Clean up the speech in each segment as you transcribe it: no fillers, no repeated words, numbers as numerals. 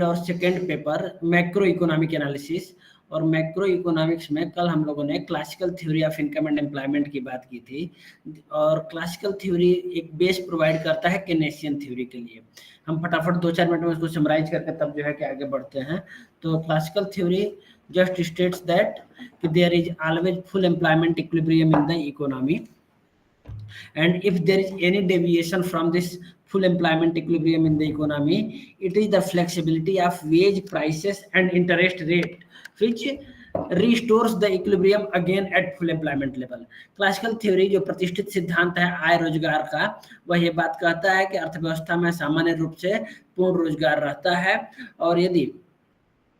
और second paper macro economic analysis. और macro economics में कल हम लोगों ने classical theory of income and employment की बात की थी। और क्लासिकल थ्योरी एक बेस प्रोवाइड करता है केनेसियन थ्योरी के लिए। हम फटाफट 2-4 मिनट में उसको समराइज करके तब जो है कि आगे बढ़ते हैं। तो classical theory just states that कि there is always full employment equilibrium in the economy, and if there is any deviation from this full employment equilibrium in the economy, it is the flexibility of wage, prices and interest rate which restores the equilibrium again at full employment level. Classical theory जो प्रतिष्ठित सिद्धांत है आय रोजगार का, वह ये बात कहता है कि अर्थव्यवस्था में सामान्य रूप से पूर्ण रोजगार रहता है, और यदि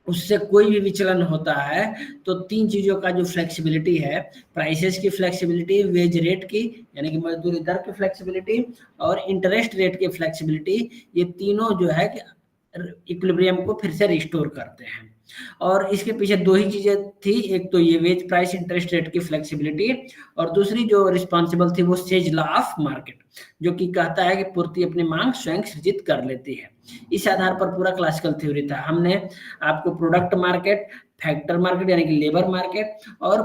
उससे कोई भी विचलन होता है तो 3 चीजों का जो फ्लेक्सिबिलिटी है, प्राइसेस की फ्लेक्सिबिलिटी, वेज रेट की यानी कि मजदूरी दर की फ्लेक्सिबिलिटी और इंटरेस्ट रेट की फ्लेक्सिबिलिटी, ये तीनों जो है कि इक्विलिब्रियम को फिर से रिस्टोर करते हैं। और इसके पीछे 2 ही चीजें थी, एक तो ये वेज प्राइस इंटरेस्ट रेट की फ्लेक्सिबिलिटी, और दूसरी जो रिस्पॉन्सिबल थी वो सेज लॉ ऑफ मार्केट, जो कि कहता है कि पूर्ति अपनी मांग स्वयं सृजित कर लेती है। इस आधार पर पूरा क्लासिकल थ्योरी था। हमने आपको प्रोडक्ट मार्केट, फैक्टर मार्केट यानी कि लेबर मार्केट और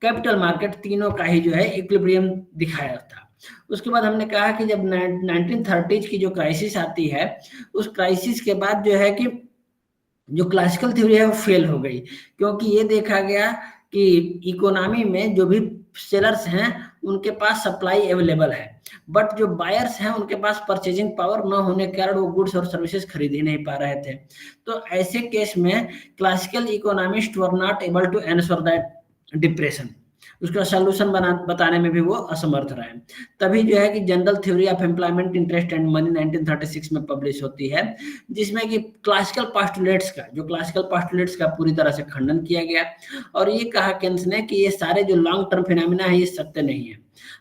कैपिटल मार्केट तीनों का ही जो है इक्विलिब्रियम दिखाया था। उसके बाद हमने कहा कि जब 1930s की जो क्राइसिस आती है, उस क्राइसिस के बाद जो है कि जो क्लासिकल थ्योरी है वो फेल हो गई, क्योंकि ये देखा गया कि इकोनॉमी में जो भी सेलर्स हैं उनके पास सप्लाई अवेलेबल है, बट जो बायर्स हैं उनके पास परचेजिंग पावर न होने के कारण वो गुड्स और सर्विसेज खरीद ही नहीं पा रहे थे। तो ऐसे केस में classical economist were not able to answer that depression, उसका सॉल्यूशन बताने में भी वो असमर्थ रहे। तभी जो है कि general theory of employment, interest and money 1936 में पब्लिश होती है, जिसमें कि क्लासिकल पास्टुलेट्स का पूरी तरह से खंडन किया गया, और ये कहा केन्स ने कि ये सारे जो लॉन्ग टर्म फिनोमिना है ये सत्य नहीं है।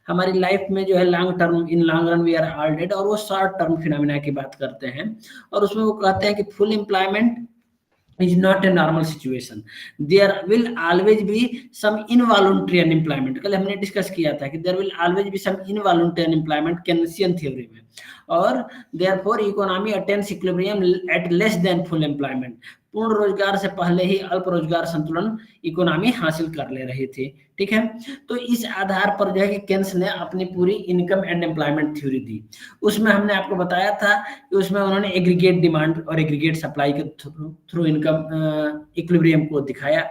हमारी लाइफ में जो है long term, in long run we are all dead, और वो शॉर्ट टर्म फिनोमिना की बात करते हैं। और उसमें वो कहते हैं कि full employment is not a normal situation, there will always be some involuntary unemployment। कल हमने डिस्कस किया था कि there will always be some involuntary unemployment Keynesian theory में, और therefore economy attains equilibrium at less than full employment। पूर्ण रोजगार से पहले ही अल्प रोजगार संतुलन इकोनॉमी हासिल कर ले रही थी। ठीक है, तो इस आधार पर जो है कि केन्स ने अपनी पूरी इनकम एंड एम्प्लॉयमेंट थ्योरी दी। उसमें हमने आपको बताया था कि उसमें उन्होंने एग्रीगेट डिमांड और एग्रीगेट सप्लाई के थ्रू इनकम इक्विलिब्रियम को दिखाया।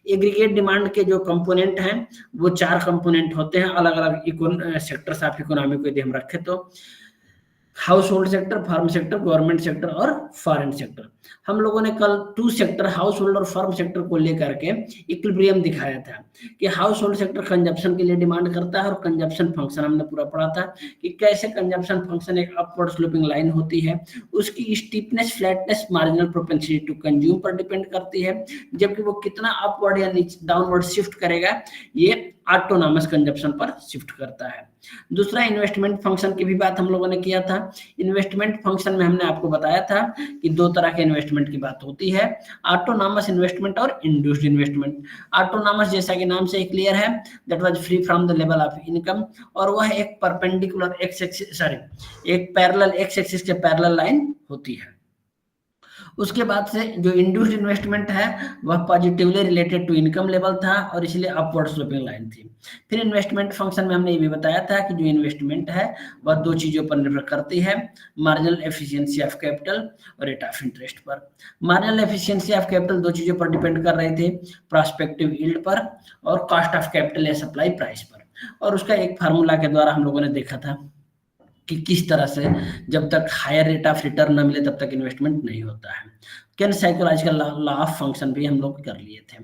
एग्रीगेट डिमांड के जो कंपोनेंट हैं वो 4 कंपोनेंट होते हैं अलग अलग सेक्टर्स ऑफ इकोनॉमी को यदि हम रखें तो, household sector, farm sector, government sector और फॉरेन सेक्टर। हम लोगों ने कल 2 सेक्टर हाउस होल्ड और फर्म सेक्टर को लेकर के इक्विलिब्रियम दिखाया था कि हाउस होल्ड सेक्टर कंजप्शन के लिए डिमांड करता है, और कंजप्शन फंक्शन हमने पूरा पढ़ा था कि कैसे कंजप्शन फंक्शन एक अपवर्ड स्लोपिंग लाइन होती है, उसकी steepness, flatness marginal propensity to consume पर डिपेंड करती है, जबकि वो कितना अपवर्ड या डाउनवर्ड शिफ्ट करेगा ये ऑटोनॉमस कंजप्शन पर शिफ्ट करता है। दूसरा इन्वेस्टमेंट फंक्शन की भी बात हम लोगों ने किया था। इन्वेस्टमेंट फंक्शन में हमने आपको बताया था कि 2 तरह के इन्वेस्टमेंट की बात होती है, ऑटोनॉमस इन्वेस्टमेंट और इंड्यूस्ड इन्वेस्टमेंट। ऑटोनॉमस जैसा कि नाम से क्लियर है, that was free from the level of income, और वह एक परपेंडिकुलर एक पैरेलल एक्स एक्सिस के पैरेलल लाइन होती है। उसके बाद से जो इंड्यूस्ड इन्वेस्टमेंट है वह positively related to income level था और इसलिए अपवर्ड स्लोपिंग लाइन थी। फिर इन्वेस्टमेंट फंक्शन में हमने ये भी बताया था कि जो इन्वेस्टमेंट है वह 2 चीजों पर निर्भर करती है, मार्जिनल एफिशिएंसी ऑफ कैपिटल और रेट ऑफ इंटरेस्ट पर। मार्जिनल एफिशिएंसी ऑफ कैपिटल 2 चीजों पर डिपेंड कर रही थी, प्रॉस्पेक्टिव यील्ड पर और कॉस्ट ऑफ कैपिटल या सप्लाई प्राइस पर। और उसका एक फार्मूला के द्वारा हम लोगों ने देखा था कि किस तरह से जब तक हायर रेट ऑफ रिटर्न न मिले तब तक इन्वेस्टमेंट नहीं होता है। Can psychological law of function भी हम लोग कर लिए थे।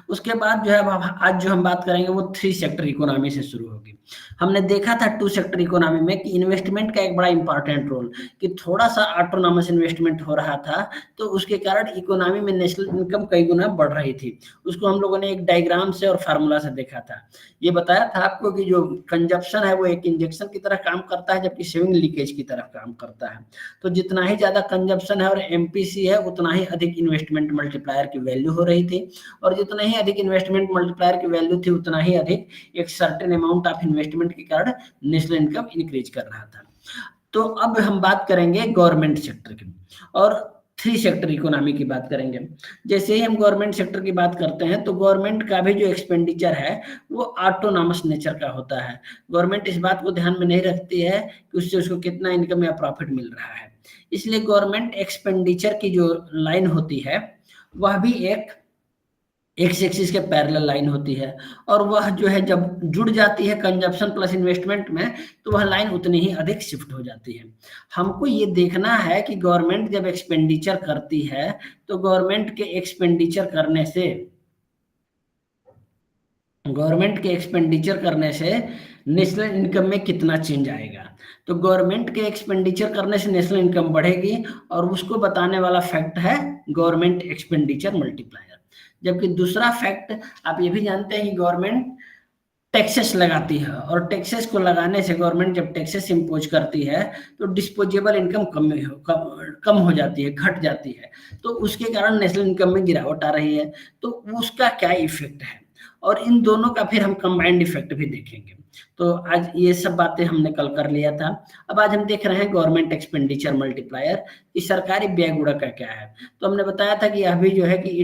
उसके बाद जो है आज जो हम बात करेंगे वो 3 सेक्टर इकोनॉमी से शुरू होगी। हमने देखा था 2 सेक्टर इकोनॉमी में कि इन्वेस्टमेंट का एक बड़ा इंपॉर्टेंट रोल, कि थोड़ा सा ऑटोनॉमस इन्वेस्टमेंट हो रहा था तो उसके कारण इकोनॉमी में नेशनल इनकम कई गुना बढ़ रही थी। उसको हम लोगों ने एक डायग्राम से और फार्मूला से देखा था। ये बताया था आपको कि जो कंजप्शन है वो एक इंजेक्शन की तरह काम करता है, जबकि सेविंग लीकेज की तरह काम करता है। तो जितना ही ज्यादा कंजप्शन है और एमपीसी है उतना ही अधिक इन्वेस्टमेंट मल्टीप्लायर की वैल्यू हो रही थी, और जितना ही अधिक इन्वेस्टमेंट मल्टीप्लायर की वैल्यू थी उतना ही अधिक एक सर्टेन अमाउंट ऑफ इन्वेस्टमेंट के कारण नेशनल इनकम इंक्रीज कर रहा था। तो अब हम बात करेंगे गवर्नमेंट सेक्टर की, और थ्री सेक्टर इकोनॉमी की बात करेंगे। जैसे ही हम गवर्नमेंट सेक्टर की बात करते हैं तो गवर्नमेंट का भी जो एक्सपेंडिचर है वो ऑटोनॉमस नेचर का होता है। गवर्नमेंट इस बात को ध्यान में नहीं रखती है कि उससे उसको कितना इनकम या प्रॉफिट मिल रहा है। इसलिए गवर्नमेंट एक्सपेंडिचर की जो लाइन होती है वह भी एक एक्स एक्सिस के पैरेलल लाइन होती है, और वह जो है जब जुड़ जाती है कंजप्शन प्लस इन्वेस्टमेंट में तो वह लाइन उतनी ही अधिक शिफ्ट हो जाती है। हमको ये देखना है कि गवर्नमेंट जब एक्सपेंडिचर करती है तो गवर्नमेंट के एक्सपेंडिचर करने से नेशनल इनकम में कितना चेंज आएगा। तो गवर्नमेंट के एक्सपेंडिचर करने से नेशनल इनकम बढ़ेगी और उसको बताने वाला फैक्ट है गवर्नमेंट एक्सपेंडिचर मल्टीप्लायर। जबकि दूसरा फैक्ट आप ये भी जानते हैं कि गवर्नमेंट टैक्सेस लगाती है, और टैक्सेस को लगाने से गवर्नमेंट जब टैक्सेस इम्पोज करती है तो डिस्पोजेबल इनकम कम हो जाती है, घट जाती है, तो उसके कारण नेशनल इनकम में गिरावट आ रही है। तो उसका क्या इफेक्ट है, और इन दोनों का फिर हम कंबाइंड इफेक्ट भी देखेंगे। तो आज ये सब बातें हमने कल कर लिया था। अब आज हम देख रहे हैं गवर्नमेंट एक्सपेंडिचर मल्टीप्लायर कि सरकारी व्यय गुणक का क्या है। तो हमने बताया था कि अभी जो है कि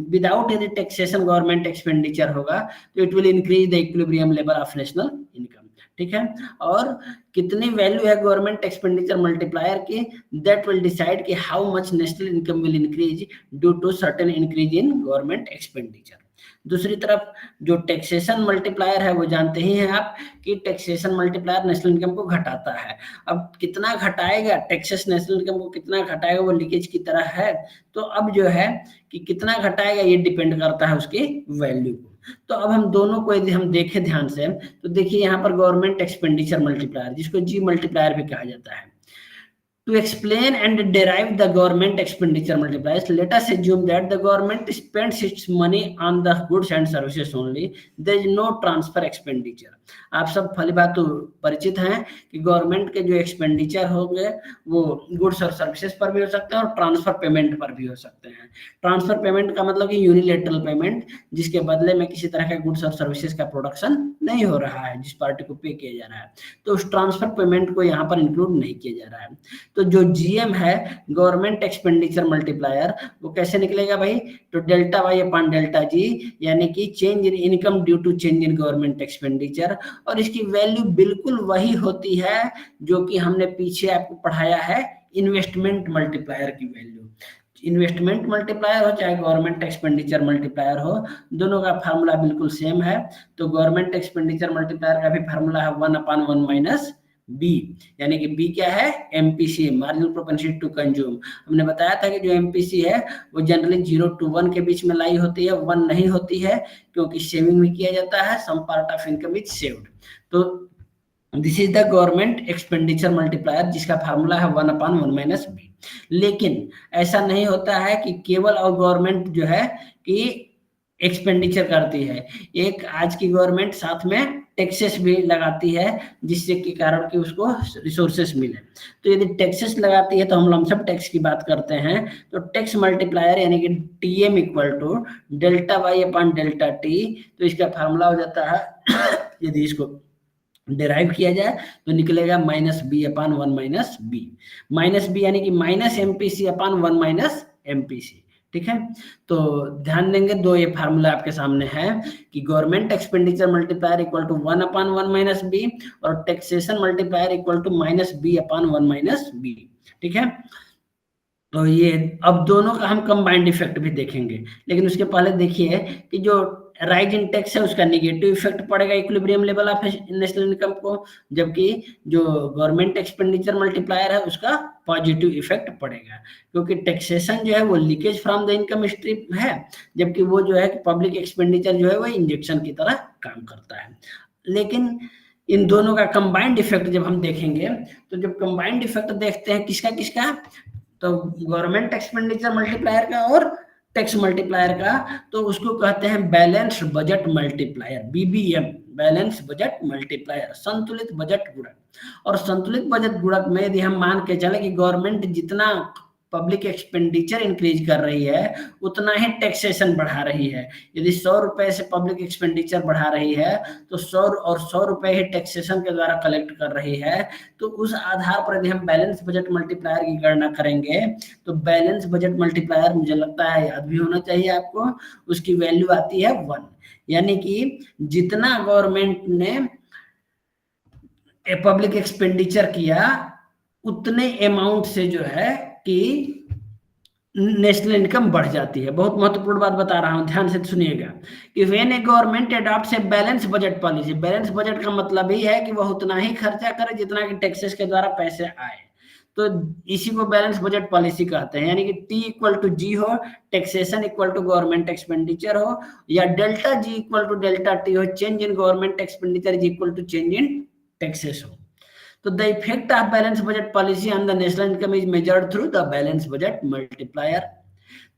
without any taxation government expenditure होगा तो it will increase the equilibrium level of national income. ठीक है, और कितनी वैल्यू है गवर्नमेंट एक्सपेंडिचर मल्टीप्लायर की, दैट विल डिसाइड कि how much national income will increase due to certain increase in government expenditure. दूसरी तरफ जो टैक्सेशन मल्टीप्लायर है वो जानते ही हैं आप कि टैक्सेशन मल्टीप्लायर नेशनल इनकम को घटाता है। अब कितना घटाएगा टैक्सेस, नेशनल इनकम को कितना घटाएगा वो लीकेज की तरह है। तो अब जो है कि कितना घटाएगा ये डिपेंड करता है उसकी वैल्यू को। तो अब हम दोनों को यदि हम देखें ध्यान से तो देखिए यहाँ पर गवर्नमेंट एक्सपेंडिचर मल्टीप्लायर, जिसको जी मल्टीप्लायर भी कहा जाता है। To explain and derive the government expenditure multipliers, let us assume that the government spends its money on the goods and services only. There is no transfer expenditure. आप सब भली बात तो परिचित हैं कि गवर्नमेंट के जो एक्सपेंडिचर होंगे वो गुड्स और सर्विसेज पर भी हो सकते हैं और ट्रांसफर पेमेंट पर भी हो सकते हैं। ट्रांसफर पेमेंट का मतलब कि यूनिलेटरल पेमेंट, जिसके बदले में किसी तरह के गुड्स और सर्विसेज का प्रोडक्शन नहीं हो रहा है, जिस पार्टी को पे किया जा रहा है, तो उस ट्रांसफर पेमेंट को यहाँ पर इंक्लूड नहीं किया जा रहा है। तो जो जीएम है गवर्नमेंट एक्सपेंडिचर मल्टीप्लायर वो कैसे निकलेगा भाई, तो delta Y upon delta G, यानी कि change in income due to change in government expenditure. और इसकी वैल्यू बिल्कुल वही होती है जो कि हमने पीछे आपको पढ़ाया है इन्वेस्टमेंट मल्टीप्लायर की वैल्यू। इन्वेस्टमेंट मल्टीप्लायर हो चाहे गवर्नमेंट एक्सपेंडिचर मल्टीप्लायर हो, दोनों का फार्मूला बिल्कुल सेम है। तो गवर्नमेंट एक्सपेंडिचर मल्टीप्लायर का भी फार्मूला है 1/1 माइनस बी, यानी कि बी क्या है, MPC, marginal propensity to consume. हमने बताया था कि जो एमपीसी है वो जनरली 0 to 1 के बीच में लाई होती है, 1 नहीं होती है क्योंकि सेविंग भी किया जाता है, some part of income is saved. तो this is the government expenditure multiplier जिसका फार्मूला है 1/1 माइनस बी। लेकिन ऐसा नहीं होता है कि केवल और गवर्नमेंट जो है कि एक्सपेंडिचर करती है, एक आज की गवर्नमेंट साथ में टैक्सेस भी लगाती है जिससे के कारण कि उसको रिसोर्सेस मिले। तो यदि टैक्सेस लगाती है तो हम लमसम टैक्स की बात करते हैं, तो टैक्स मल्टीप्लायर यानी कि TM equal to delta Y upon delta T. तो इसका फार्मूला हो जाता है यदि इसको डिराइव किया जाए तो निकलेगा -b/1 minus B. Minus B यानी कि माइनस MPC/1 माइनस MPC। ठीक है, तो ध्यान देंगे दो ये फार्मूला आपके सामने है कि government expenditure multiplier equal to 1/1 minus b और taxation multiplier equal to -b/1 minus b. ठीक है, तो ये अब दोनों का हम कंबाइंड इफेक्ट भी देखेंगे, लेकिन उसके पहले देखिए कि जो राइज इन टैक्स है उसका निगेटिव इफेक्ट पड़ेगा equilibrium level of national income को, जबकि जो गवर्नमेंट एक्सपेंडिचर मल्टीप्लायर है उसका पॉजिटिव इफेक्ट पड़ेगा, क्योंकि टैक्सेशन जो है वो leakage from the income stream है, जबकि वो जो है पब्लिक एक्सपेंडिचर जो है वो इंजेक्शन की तरह काम करता है। लेकिन इन दोनों का कंबाइंड इफेक्ट जब हम देखेंगे तो जब कंबाइंड इफेक्ट देखते हैं किसका किसका, तो गवर्नमेंट एक्सपेंडिचर मल्टीप्लायर का और टैक्स मल्टीप्लायर का, तो उसको कहते हैं balance budget multiplier, BBM, balance budget multiplier, संतुलित बजट गुणक। और संतुलित बजट गुणक में यदि हम मान के चले कि गवर्नमेंट जितना पब्लिक एक्सपेंडिचर इंक्रीज कर रही है उतना ही टैक्सेशन बढ़ा रही है। यदि 100 रुपए से पब्लिक एक्सपेंडिचर बढ़ा रही है तो 100 रुपए ही टैक्सेशन के द्वारा कलेक्ट कर रही है। तो उस आधार पर यदि हम बैलेंस बजट मल्टीप्लायर की गणना करेंगे तो बैलेंस बजट मल्टीप्लायर मुझे लगता है याद भी होना चाहिए आपको, उसकी वैल्यू आती है 1। यानी कि जितना गवर्नमेंट ने पब्लिक एक्सपेंडिचर किया उतने अमाउंट से जो है कि नेशनल इनकम बढ़ जाती है। बहुत महत्वपूर्ण बात बता रहा हूं, ध्यान से सुनिएगा कि when A government adopts a balance budget policy, balance budget का मतलब ही है कि वह उतना ही खर्चा करे जितना कि टैक्सेस के द्वारा पैसे आए। तो इसी को बैलेंस बजट पॉलिसी कहते हैं। यानी कि T इक्वल टू G हो, taxation equal to government expenditure हो, या delta G equal to delta T हो, change in government expenditure is equal to change in taxes हो। तो the effect of balance budget policy on the national income is measured through the balance budget multiplier.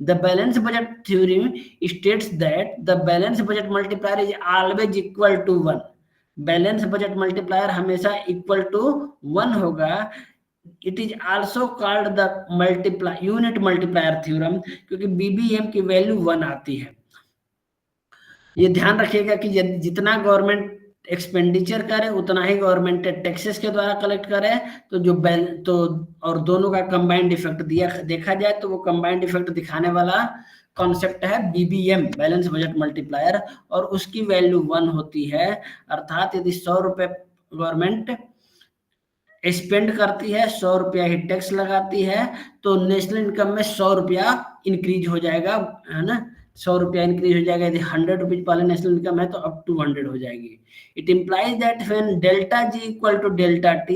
The balance budget theorem states that the balance budget multiplier is always equal to 1. Balance budget multiplier हमेशा equal to 1 होगा। It is also called the unit multiplier theorem, क्योंकि BBM की value 1 आती है। ये ध्यान रखिएगा कि जितना गवर्नमेंट एक्सपेंडिचर करे उतना ही गवर्नमेंट टैक्सेस के द्वारा कलेक्ट करे। तो और दोनों का कंबाइंड इफेक्ट देखा जाए तो वो कंबाइंड इफेक्ट दिखाने वाला कॉन्सेप्ट है BBM, बैलेंस बजट मल्टीप्लायर, और उसकी वैल्यू 1 होती है। अर्थात यदि 100 रुपए गवर्नमेंट स्पेंड करती है, 100 रुपया ही टैक्स लगाती है, तो नेशनल इनकम में 100 रुपया इंक्रीज हो जाएगा, है ना। 100 रुपया इंक्रीज हो जाएगा। यदि 100 रुपीज पहले नेशनल इनकम है तो अब 200 हो जाएगी। It implies that when delta G equal to delta T,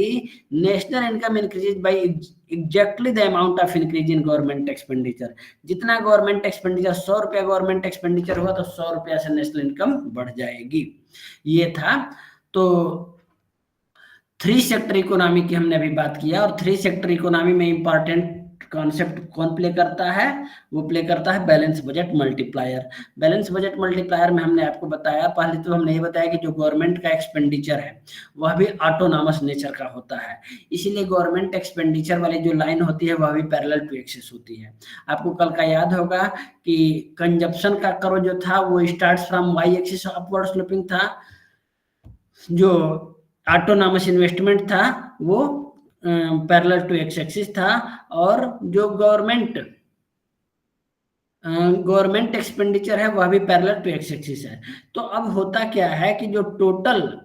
national income increase by exactly the amount of increase in government expenditure. जितना गवर्नमेंट एक्सपेंडिचर 100 रुपया गवर्नमेंट एक्सपेंडिचर हुआ तो 100 रुपया से नेशनल इनकम बढ़ जाएगी। ये था। तो 3 सेक्टर इकोनॉमी की हमने अभी बात किया, और 3 सेक्टर इकोनॉमी में इंपॉर्टेंट कॉन्सेप्ट कौन प्ले करता है? वो प्ले करता है balance budget multiplier. Balance budget multiplier में हमने आपको बताया, पहले तो हमने ये बताया कि जो गवर्नमेंट का एक्सपेंडिचर है वह भी ऑटोनॉमस नेचर का होता है, इसीलिए गवर्नमेंट एक्सपेंडिचर वाली जो लाइन होती है वह भी पैरेलल टू एक्सिस होती है। आपको कल का याद होगा कि कंजप्शन का कर्व जो था वो starts from Y axis upward sloping था, जो ऑटोनॉमस इन्वेस्टमेंट था वो पैरेलल टू एक्स एक्सिस था, और जो गवर्नमेंट एक्सपेंडिचर है वह भी पैरेलल टू एक्स एक्सिस है। तो अब होता क्या है कि जो टोटल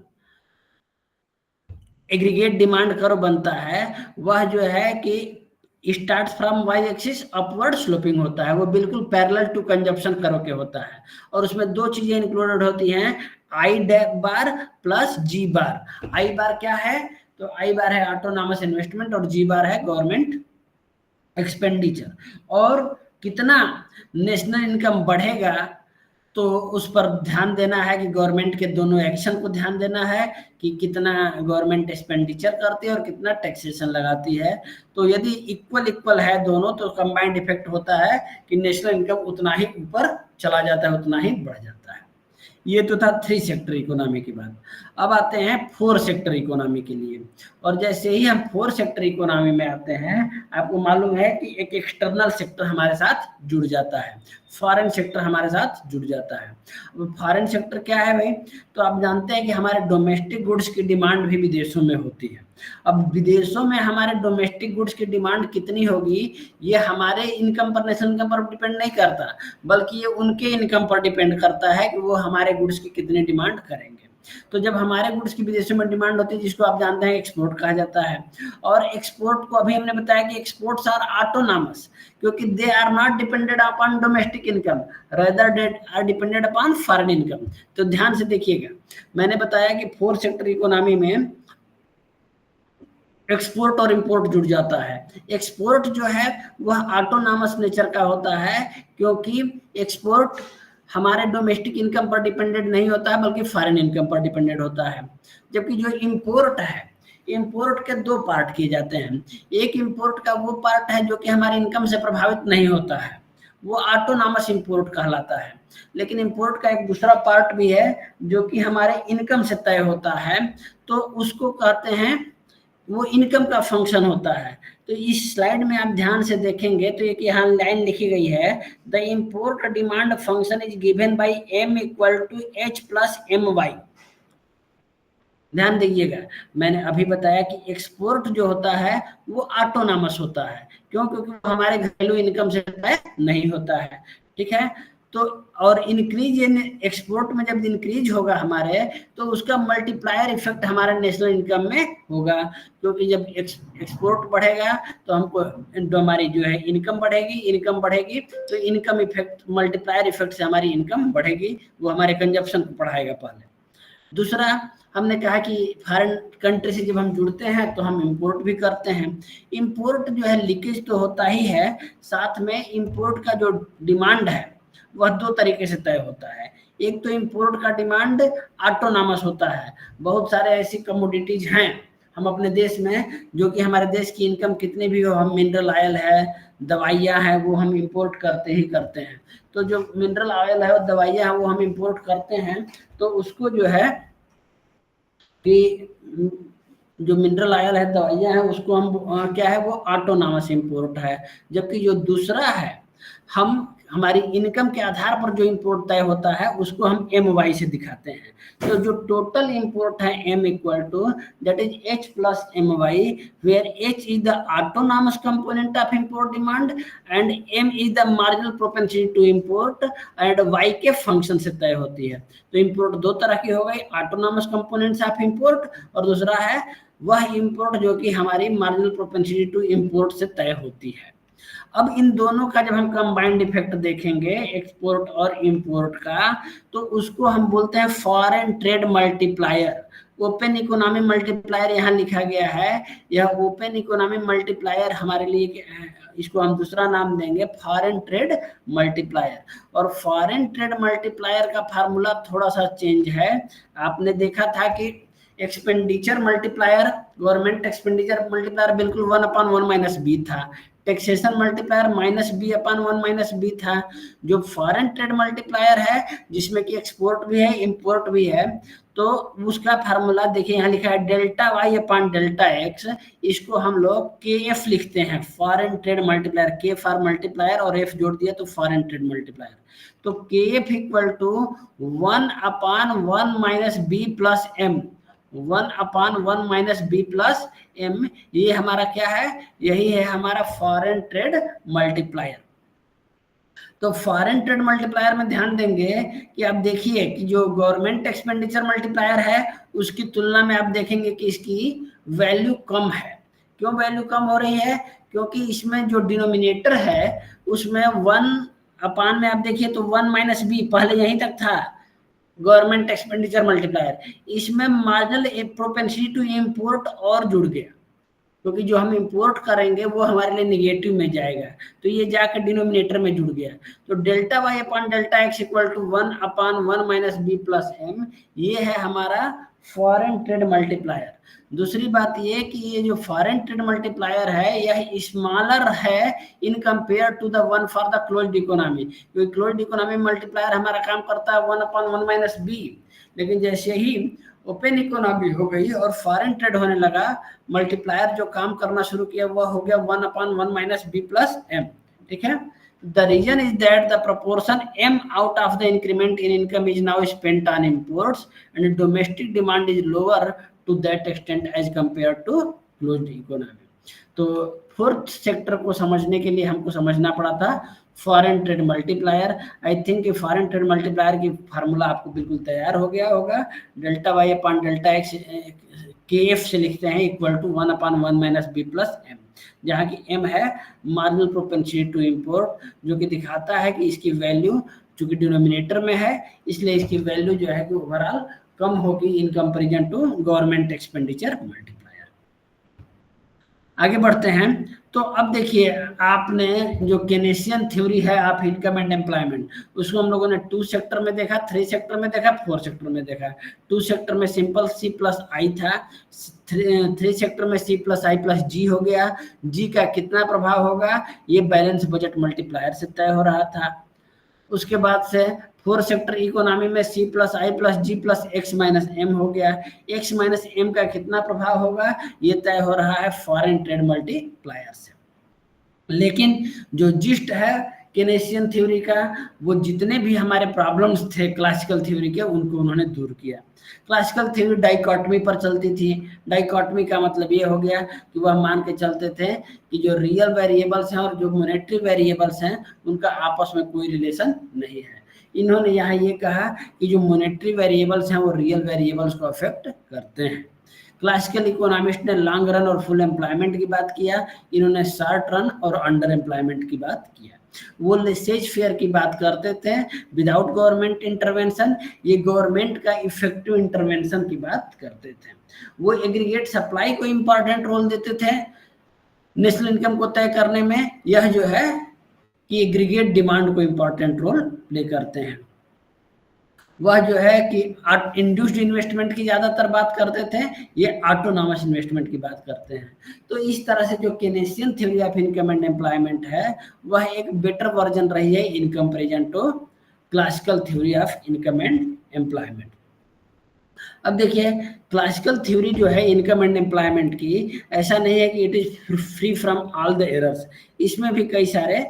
एग्रीगेट डिमांड कर्व बनता है वह जो है कि start from Y axis upward sloping होता है, वो बिल्कुल पैरेलल टू कंजप्शन कर्व के होता है। और उसमें 2 चीजें इंक्लूडेड होती हैं, आई बार प्लस जी बार। आई बार क्या है? तो आई बार है ऑटोनॉमस इन्वेस्टमेंट और जी बार है गवर्नमेंट एक्सपेंडिचर। और कितना नेशनल इनकम बढ़ेगा तो उस पर ध्यान देना है कि गवर्नमेंट के दोनों एक्शन को ध्यान देना है कि कितना गवर्नमेंट एक्सपेंडिचर करती है और कितना टैक्सेशन लगाती है। तो यदि इक्वल है दोनों तो कंबाइंड इफेक्ट होता है कि नेशनल इनकम उतना ही ऊपर चला जाता है, उतना ही बढ़ जाता है। ये तो था 3 सेक्टर इकोनॉमी की बात। अब आते हैं 4 सेक्टर इकोनॉमी के लिए, और जैसे ही हम 4 सेक्टर इकोनॉमी में आते हैं आपको मालूम है कि एक एक्सटर्नल सेक्टर हमारे साथ जुड़ जाता है, फॉरेन सेक्टर हमारे साथ जुड़ जाता है। अब फॉरेन सेक्टर क्या है भाई? तो आप जानते हैं कि हमारे डोमेस्टिक गुड्स की डिमांड भी विदेशों में होती है। अब विदेशों में हमारे डोमेस्टिक गुड्स की डिमांड कितनी होगी ये हमारे इनकम पर, नेशनल इनकम पर डिपेंड नहीं करता, बल्कि ये उनके इनकम पर डिपेंड करता है कि वो हमारे गुड्स की कितनी डिमांड करेंगे। तो जब हमारे गुड्स की विदेशों में डिमांड होती है, जिसको आप जानते हैं एक्सपोर्ट कहा जाता है, और एक्सपोर्ट को अभी हमने बताया कि एक्सपोर्ट्स आर ऑटोनॉमस, क्योंकि they are not depended upon domestic income, rather they are depended upon foreign income. तो ध्यान से देखिएगा, मैंने बताया कि 4 सेक्टर इकोनॉमी में एक्सपोर्ट और इंपोर्ट जुड़ जाता है। एक्सपोर्ट जो है वह ऑटोनॉमस नेचर का होता है, क्योंकि एक्सपोर्ट हमारे डोमेस्टिक इनकम पर डिपेंडेंट नहीं होता है बल्कि फॉरेन इनकम पर डिपेंडेंट होता है। जबकि जो इंपोर्ट है, इंपोर्ट के 2 पार्ट किए जाते हैं। एक इंपोर्ट का वो पार्ट है जो कि हमारे इनकम से प्रभावित नहीं होता है, वो ऑटोनॉमस इंपोर्ट कहलाता है। लेकिन इंपोर्ट का एक दूसरा पार्ट भी है जो कि हमारे इनकम से तय होता है, तो उसको कहते हैं वो इनकम का फंक्शन होता है। तो इस स्लाइड में आप ध्यान से देखेंगे तो एक यहाँ लाइन लिखी गई है, the import demand function is given by m equal to h plus my। ध्यान दीजिएगा, मैंने अभी बताया कि एक्सपोर्ट जो होता है वो ऑटोनॉमस होता है, क्यों? क्योंकि हमारे घरेलू इनकम से तय नहीं होता है, ठीक है। तो और इंक्रीज इन एक्सपोर्ट में जब इंक्रीज होगा हमारे, तो उसका मल्टीप्लायर इफेक्ट हमारे नेशनल इनकम में होगा, क्योंकि जब एक्सपोर्ट बढ़ेगा तो हमको हमारी जो है इनकम बढ़ेगी तो इनकम इफेक्ट मल्टीप्लायर इफेक्ट से हमारी इनकम बढ़ेगी, वो हमारे कंजप्शन को बढ़ाएगा। पहले दूसरा हमने कहा कि फॉरेन कंट्री से जब हम जुड़ते हैं तो हम इंपोर्ट भी करते हैं। इंपोर्ट जो है लीकेज तो होता ही है, साथ में इंपोर्ट का जो डिमांड है वह दो तरीके से तय होता है। एक तो इंपोर्ट का डिमांड ऑटोनॉमस होता है, बहुत सारे ऐसी कमोडिटीज हैं हम अपने देश में जो कि हमारे देश की इनकम कितनी भी हो, हम मिनरल ऑयल है, दवाइयाँ हैं, वो हम इंपोर्ट करते ही करते हैं। तो जो मिनरल ऑयल है और दवाइयाँ हैं वो हम इंपोर्ट करते हैं, तो उसको जो है कि जो मिनरल ऑयल है, दवाइयाँ हैं, उसको हम क्या है वो ऑटोनॉमस इंपोर्ट है। जबकि जो दूसरा है, हम हमारी इनकम के आधार पर जो इंपोर्ट तय होता है उसको हम MY से दिखाते हैं। तो जो टोटल इंपोर्ट है M equal to that is H plus MY, where H is the autonomous component of import demand and M is the marginal propensity to import and Y के फंक्शन से तय होती है। तो इंपोर्ट दो तरह की हो गई, ऑटोनॉमस कंपोनेंट्स ऑफ इंपोर्ट, और दूसरा है वह इंपोर्ट जो कि हमारी मार्जिनल प्रोपेंसिटी टू इंपोर्ट से तय होती है। अब इन दोनों का जब हम कंबाइंड इफेक्ट देखेंगे एक्सपोर्ट और इंपोर्ट का, तो उसको हम बोलते हैं foreign trade multiplier. Open economy multiplier यहाँ लिखा गया है, यह ओपन इकोनॉमी मल्टीप्लायर हमारे लिए, इसको हम दूसरा नाम देंगे फॉरेन ट्रेड मल्टीप्लायर। और फॉरेन ट्रेड मल्टीप्लायर का फार्मूला थोड़ा सा चेंज है। आपने देखा था कि expenditure multiplier, government expenditure multiplier बिल्कुल 1/1 - था, टैक्सेशन मल्टीप्लायर -B/1 - था। जो फॉरेन ट्रेड मल्टीप्लायर है जिसमें कि एक्सपोर्ट भी है इंपोर्ट भी है, तो उसका फार्मूला देखिए यहाँ लिखा है ΔY/ΔX। इसको हम लोग KF लिखते हैं, foreign trade multiplier, K for multiplier और F जोड़ दिया तो फॉरेन ट्रेड मल्टीप्लायर। तो KF equal to 1/1 - B plus M, 1/1 - B plus M, ये हमारा क्या है, यही है हमारा फॉरेन ट्रेड मल्टीप्लायर। तो फॉरेन ट्रेड मल्टीप्लायर में ध्यान देंगे कि आप देखिए कि जो गवर्नमेंट एक्सपेंडिचर मल्टीप्लायर है उसकी तुलना में आप देखेंगे कि इसकी वैल्यू कम है। क्यों वैल्यू कम हो रही है? क्योंकि इसमें जो डिनोमिनेटर है उसमें 1/, में आप देखिए तो 1 - B पहले यहीं तक था गवर्नमेंट एक्सपेंडिचर मल्टीप्लायर, इसमें मार्जिनल प्रोपेंसिटी टू इंपोर्ट और जुड़ गया, क्योंकि जो हम इंपोर्ट करेंगे वो हमारे लिए निगेटिव में जाएगा, तो ये जाकर डिनोमिनेटर में जुड़ गया। तो ΔY/ΔX equal to 1/1 - B plus M, ये है हमारा फॉरेन ट्रेड मल्टीप्लायर। दूसरी बात ये कि ये जो फॉरेन ट्रेड मल्टीप्लायर है यह स्मॉलर है in compare to the one for the closed economy, क्योंकि क्लोज्ड इकोनॉमी मल्टीप्लायर हमारा काम करता है 1/1 - B, लेकिन जैसे ही ओपन इकोनॉमी हो गई और फॉरेन ट्रेड होने लगा, मल्टीप्लायर जो काम करना शुरू किया वह हो गया 1/1 - B प्लस M, ठीक है। The reason is that the proportion M out of the increment in income is now spent on imports and domestic demand is lower to that extent as compared to closed economy. तो fourth sector को समझने के लिए हमको समझना पड़ा था foreign trade multiplier. I think foreign trade multiplier की फार्मूला आपको बिल्कुल तैयार हो गया होगा। ΔY/ΔX KF से लिखते हैं equal to 1/1 - B plus M, जहाँ की M है मार्जिनल प्रोपेंसिटी टू इंपोर्ट, जो कि दिखाता है कि इसकी वैल्यू चूंकि डिनोमिनेटर में है इसलिए इसकी वैल्यू जो है कि ओवरऑल कम होगी in comparison to government expenditure multiplier. आगे बढ़ते हैं। तो अब देखिए आपने जो केनेसियन थ्योरी है ऑफ इनकम एंड एम्प्लॉयमेंट, उसको हम लोगों ने 2 सेक्टर में देखा, 3 सेक्टर में देखा, 4 सेक्टर में देखा। 2 सेक्टर में सिंपल C+I था, 3 सेक्टर में C+I+G हो गया। G का कितना प्रभाव होगा ये बैलेंस बजट मल्टीप्लायर से तय हो रहा था। उसके बाद से फोर सेक्टर इकोनॉमी में C प्लस आई प्लस जी प्लस एक्स माइनस एम हो गया। एक्स माइनस एम का कितना प्रभाव होगा, ये तय हो रहा है फॉरेन ट्रेड मल्टीप्लायर से। लेकिन जो जिस्ट है केनेसियन थ्योरी का, वो जितने भी हमारे प्रॉब्लम्स थे क्लासिकल थ्योरी के, उनको उन्होंने दूर किया। क्लासिकल थ्योरी डाइकॉटमी पर चलती थी। डाइकॉटमी का मतलब ये हो गया कि वह मान के चलते थे कि जो रियल वेरिएबल्स हैं और जो मॉनेटरी वेरिएबल्स हैं उनका आपस में कोई रिलेशन नहीं है। इन्होंने यहाँ ये कहा कि जो मॉनेटरी वेरिएबल्स हैं वो रियल वेरिएबल्स को अफेक्ट करते हैं। क्लासिकल इकोनॉमिस्ट ने लॉन्ग रन और फुल एम्प्लॉयमेंट की बात किया, इन्होंने शॉर्ट रन और अंडर एम्प्लॉयमेंट की बात किया। वो लेसेज फेयर की बात करते थे विदाउट गवर्नमेंट इंटरवेंशन, ये गवर्नमेंट का इफेक्टिव इंटरवेंशन की बात करते थे। वो एग्रीगेट सप्लाई को इम्पोर्टेंट रोल देते थे नेशनल इनकम को तय करने में। यह जो है कि एग्रीगेट डिमांड को इम्पोर्टेंट रोल प्ले करते हैं। वह जो है कि इंड्यूस्ड इन्वेस्टमेंट की ज्यादातर बात करते थे, ये ऑटोनॉमस इन्वेस्टमेंट की बात करते हैं। तो इस तरह से जो Keynesian theory of income and employment है वह एक बेटर वर्जन रही है in comparison to classical theory of income and employment. अब देखिए क्लासिकल थ्योरी जो है इनकम एंड एम्प्लॉयमेंट की, ऐसा नहीं है कि it is free from all the errors, इसमें भी कई सारे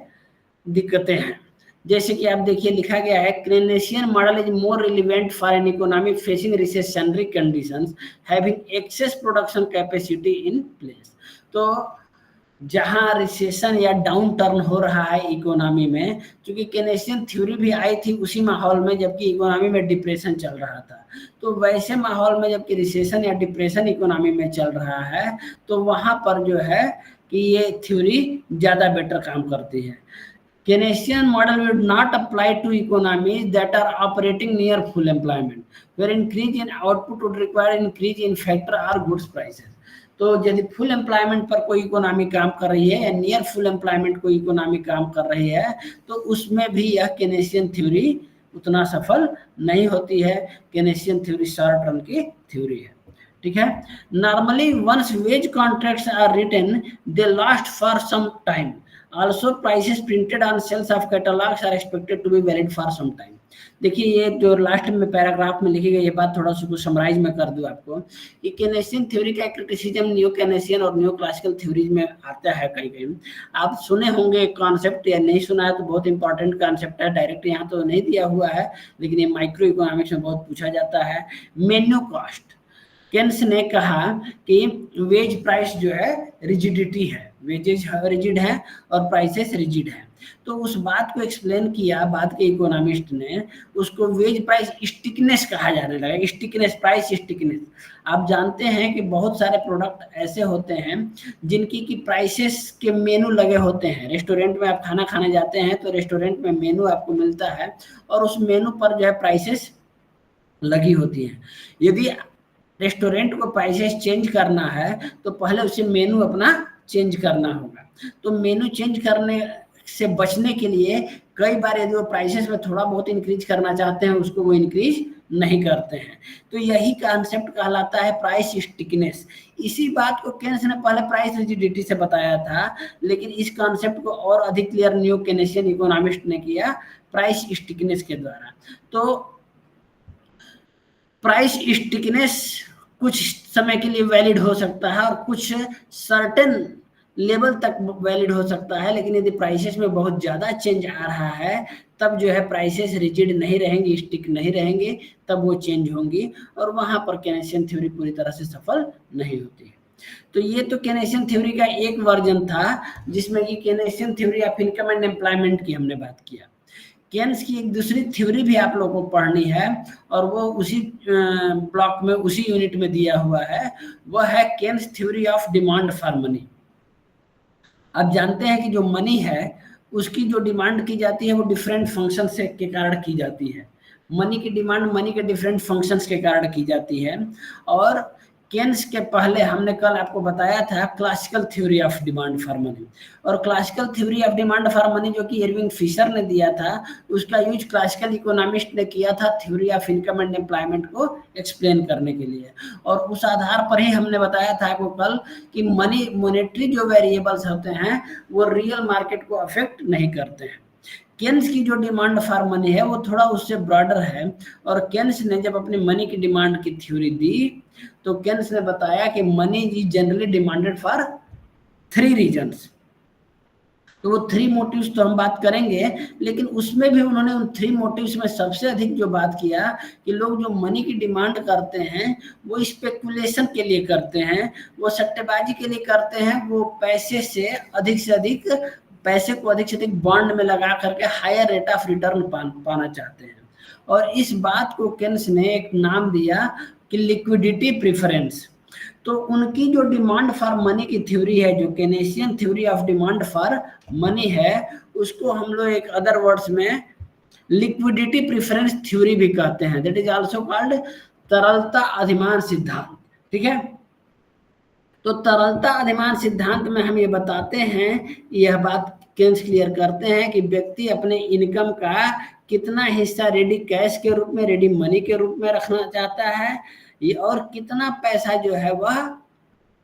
दिक्कतें हैं। जैसे कि आप देखिए लिखा गया है Keynesian model is more relevant for an economy facing recessionary conditions having excess production capacity in place. तो जहां रिसेशन या डाउन टर्न हो रहा है इकोनॉमी में, क्योंकि केनेसियन थ्योरी भी आई थी उसी माहौल में जबकि इकोनॉमी में डिप्रेशन चल रहा था, तो वैसे माहौल में जबकि रिसेशन या डिप्रेशन इकोनॉमी में चल रहा है तो वहां पर जो है कि ये थ्योरी ज्यादा बेटर काम करती है। Keynesian model would not apply to economies that are operating near full employment, where increase in output would require increase in factor or goods prices. तो यदि फुल एम्प्लॉयमेंट पर कोई इकोनॉमी काम कर रही है या नियर फुल एम्प्लॉयमेंट कोई इकोनॉमी काम कर रही है तो उसमें भी यह केनेसियन थ्योरी उतना सफल नहीं होती है। केनेसियन थ्योरी शॉर्ट रन की थ्योरी है, ठीक है। Normally once wage contracts are written they last for some time. Also prices printed on shelves of catalogs are expected to be valid for some time। देखिए ये जो last में paragraph में लिखी गई ये बात थोड़ा सा कुछ समराइज में कर दूं आपको कि केनेसियन थ्योरी का क्रिटिसिज्म न्यू केनेसियन और न्यू क्लासिकल थ्योरीज में आता है। कई कई आप सुने होंगे कॉन्सेप्ट, या नहीं सुना है तो बहुत इंपॉर्टेंट कॉन्सेप्ट है, डायरेक्ट यहाँ तो नहीं दिया हुआ है लेकिन ये माइक्रो इकोनॉमिक्स में बहुत पूछा जाता है, मेन्यू कॉस्ट। केन्स ने कहा कि वेज प्राइस जो है रिजिडिटी है, वेजेज रिजिड है और प्राइसेस रिजिड है। तो उस बात को एक्सप्लेन किया बाद के इकोनॉमिस्ट ने, उसको वेज प्राइस स्टिकनेस कहा जाने लगा। Stickiness, price stickiness. आप जानते हैं कि बहुत सारे प्रोडक्ट ऐसे होते हैं जिनकी की प्राइसेस के मेनू लगे होते हैं। रेस्टोरेंट में आप खाना खाने जाते हैं तो रेस्टोरेंट में मेनू आपको मिलता है और उस मेनू पर जो है प्राइसेस लगी होती हैं। यदि रेस्टोरेंट को प्राइसेस चेंज करना है तो पहले उसे मेनू अपना चेंज करना होगा। तो मेनू चेंज करने से बचने के लिए कई बार यदि वो प्राइसेस में थोड़ा बहुत इंक्रीज करना चाहते हैं उसको वो इंक्रीज नहीं करते हैं। तो यही कॉन्सेप्ट कहलाता है प्राइस स्टिकनेस। इसी बात को केन्स ने पहले प्राइस रिजिडिटी से बताया था, लेकिन इस कॉन्सेप्ट को और अधिक क्लियर न्यू केनेसियन इकोनॉमिस्ट ने किया प्राइस स्टिकनेस के द्वारा। तो प्राइस स्टिकनेस कुछ समय के लिए वैलिड हो सकता है और कुछ सर्टेन लेवल तक वैलिड हो सकता है, लेकिन यदि प्राइसेस में बहुत ज़्यादा चेंज आ रहा है तब जो है प्राइसेस रिजिड नहीं रहेंगी, स्टिक नहीं रहेंगे, तब वो चेंज होंगी और वहाँ पर केनेसियन थ्योरी पूरी तरह से सफल नहीं होती है। तो ये तो केनेसियन थ्योरी का एक वर्जन था जिसमें कि Keynesian theory of income and employment की हमने बात किया। केन्स की एक दूसरी थ्योरी भी आप लोगों को पढ़नी है और वो उसी ब्लॉक में उसी यूनिट में दिया हुआ है, वह है Keynes theory of demand for money. आप जानते हैं कि जो मनी है उसकी जो डिमांड की जाती है वो डिफरेंट फंक्शन से के कारण की जाती है। मनी की डिमांड मनी के डिफरेंट फंक्शंस के कारण की जाती है। और केन्स के पहले हमने कल आपको बताया था classical theory of demand for money, और classical theory of demand for money जो कि इरविंग फिशर ने दिया था उसका यूज क्लासिकल इकोनॉमिस्ट ने किया था theory of income and employment को एक्सप्लेन करने के लिए। और उस आधार पर ही हमने बताया था आपको कल कि मनी मॉनेटरी जो वेरिएबल्स होते हैं वो रियल मार्केट को अफेक्ट नहीं करते हैं। केन्स की जो डिमांड फॉर मनी है वो थोड़ा उससे ब्रॉडर है, और केन्स ने जब अपनी मनी की डिमांड की थ्योरी दी तो केन्स ने बताया कि money is generally demanded for 3 reasons. तो वो 3 मोटिव्स तो हम बात करेंगे, लेकिन उसमें भी उन्होंने उन 3 मोटिव्स में सबसे अधिक जो बात किया कि लोग जो मनी की डिमांड करते हैं वो स्पेकुलेशन के लिए करते हैं, वो सट्टेबाजी के लिए करते हैं, वो पैसे से अधिक पैसे को अधिक से अधिक बॉन्ड में लगा करके हायर रेट ऑफ रिटर्न पाना चाहते हैं। और इस बात को केन्स ने एक नाम दिया कि लिक्विडिटी प्रेफरेंस। तो उनकी जो डिमांड फॉर मनी की थ्योरी है, जो Keynesian theory of demand for money है, उसको हम लोग एक अदर वर्ड्स में लिक्विडिटी प्रेफरेंस थ्योरी भी कहते हैं। दैट इज आल्सो कॉल्ड तरलता अधिमान सिद्धांत। ठीक है, तो तरलता अधिमान सिद्धांत में हम ये बताते हैं, यह बात केन्स क्लियर करते हैं कि व्यक्ति अपने इनकम का कितना हिस्सा रेडी कैश के रूप में, रेडी मनी के रूप में रखना चाहता है, और कितना पैसा जो है वह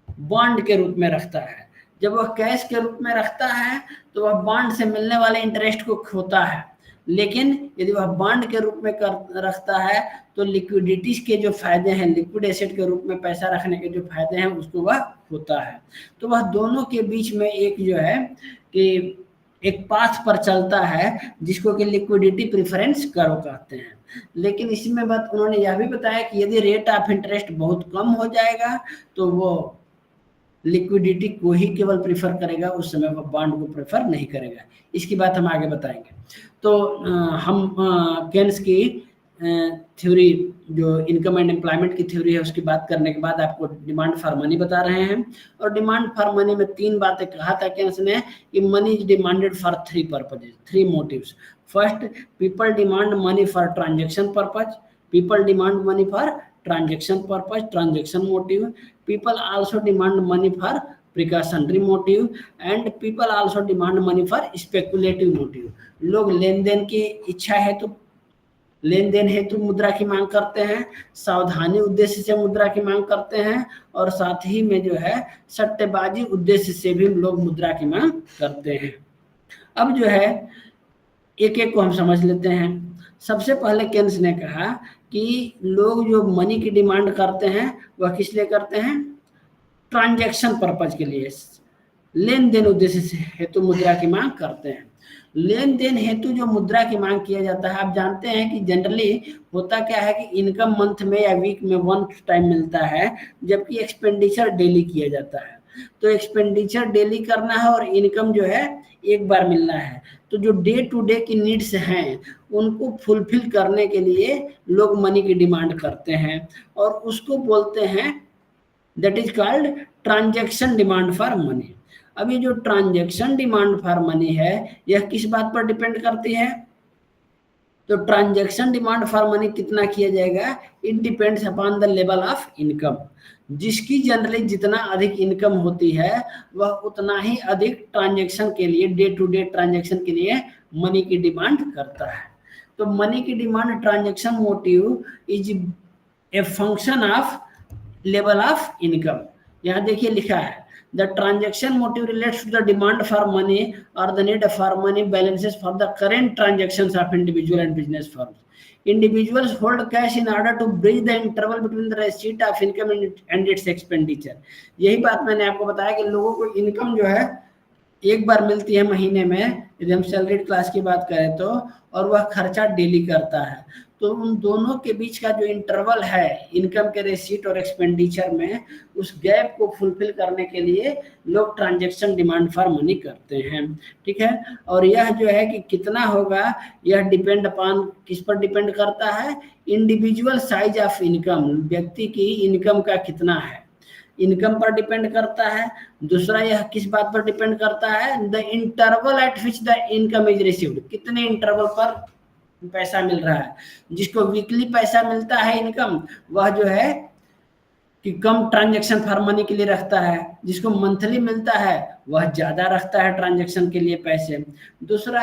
बॉन्ड के रूप में रखता है। जब वह कैश के रूप में रखता है तो वह बॉन्ड से मिलने वाले इंटरेस्ट को खोता है, लेकिन यदि वह बॉन्ड के रूप में रखता है तो लिक्विडिटीज के जो फायदे हैं, लिक्विड एसेट के रूप में पैसा रखने के जो फायदे हैं उसको वह होता है। तो वह दोनों के बीच में एक जो है कि एक पाथ पर चलता है जिसको कि लिक्विडिटी प्रेफरेंस कर्व कहते हैं। लेकिन इसमें बात उन्होंने यह भी बताया कि यदि रेट ऑफ इंटरेस्ट बहुत कम हो जाएगा तो वो लिक्विडिटी को ही केवल प्रेफर करेगा, उस समय वो बॉन्ड को प्रेफर नहीं करेगा। इसकी बात हम आगे बताएंगे। तो हम केन्स की थ्योरी, जो इनकम एंड एम्प्लॉयमेंट की थ्योरी है, उसकी बात करने के बाद आपको डिमांड फॉर मनी बता रहे हैं। और डिमांड फॉर मनी में 3 बातें कहा था केन्स ने कि money is demanded for 3 purposes, 3 motives. First, people demand money for transaction purpose. People demand money for transaction purpose, transaction motive. People also demand money for precautionary motive, and people also demand money for speculative motive. लोग लेन then की इच्छा है तो लेन then हेतु मुद्रा की मांग करते हैं, सावधानी उद्देश्य से मुद्रा की मांग करते हैं, और साथ ही में जो है सट्टेबाजी उद्देश्य से भी लोग मुद्रा की मांग करते हैं। अब जो है एक एक को हम समझ लेते हैं। सबसे पहले केन्स ने कहा कि लोग जो मनी की डिमांड करते हैं वह किस लिए करते हैं? ट्रांजैक्शन पर्पज के लिए, लेन देन उद्देश्य से हेतु मुद्रा की मांग करते हैं। लेन देन हेतु जो मुद्रा की मांग किया जाता है, आप जानते हैं कि जनरली होता क्या है कि इनकम मंथ में या वीक में 1 टाइम मिलता है, जबकि एक्सपेंडिचर डेली किया जाता है। तो एक्सपेंडिचर डेली करना है और इनकम जो है एक बार मिलना है। तो जो डे टू डे की नीड्स हैं उनको फुलफिल करने के लिए लोग मनी की डिमांड करते हैं, और उसको बोलते हैं, that is called transaction demand for money. अब ये जो ट्रांजैक्शन डिमांड फॉर मनी है यह किस बात पर डिपेंड करती है? तो ट्रांजैक्शन डिमांड फॉर मनी कितना किया जाएगा? It depends upon the level of income. जिसकी जनरली जितना अधिक इनकम होती है वह उतना ही अधिक ट्रांजैक्शन के लिए, डे टू डे ट्रांजैक्शन के लिए मनी की डिमांड करता है। तो मनी की demand transaction motive is a function of level of income. यहाँ देखिए लिखा है, the transaction motive relates to the demand for money or the need for money balances for the current transactions of individual and business firms. Individuals hold cash in order to bridge the interval between the receipt of income and its expenditure. यही बात मैंने आपको बताया कि लोगों को income जो है एक बार मिलती है महीने में, यदि हम सैलरीड क्लास की बात करें तो, और वह खर्चा डेली करता है। तो उन दोनों के बीच का जो इंटरवल है इनकम के रेसीट और एक्सपेंडिचर में, उस गैप को फुलफिल करने के लिए लोग ट्रांजैक्शन डिमांड फॉर मनी करते हैं। ठीक है, और यह जो है कि कितना होगा यह डिपेंड अपॉन, किस पर डिपेंड करता है? इंडिविजुअल साइज ऑफ इनकम, व्यक्ति की इनकम का कितना है, इनकम पर डिपेंड करता है। दूसरा यह किस बात पर डिपेंड करता है? The interval eight which the income is received, कितने इंटरवल पर पैसा मिल रहा है। जिसको वीकली पैसा मिलता है इनकम, वह जो है कि कम ट्रांजैक्शन फॉर मनी के लिए रखता है, जिसको मंथली मिलता है वह ज्यादा रखता है ट्रांजैक्शन के लिए पैसे। दूसरा,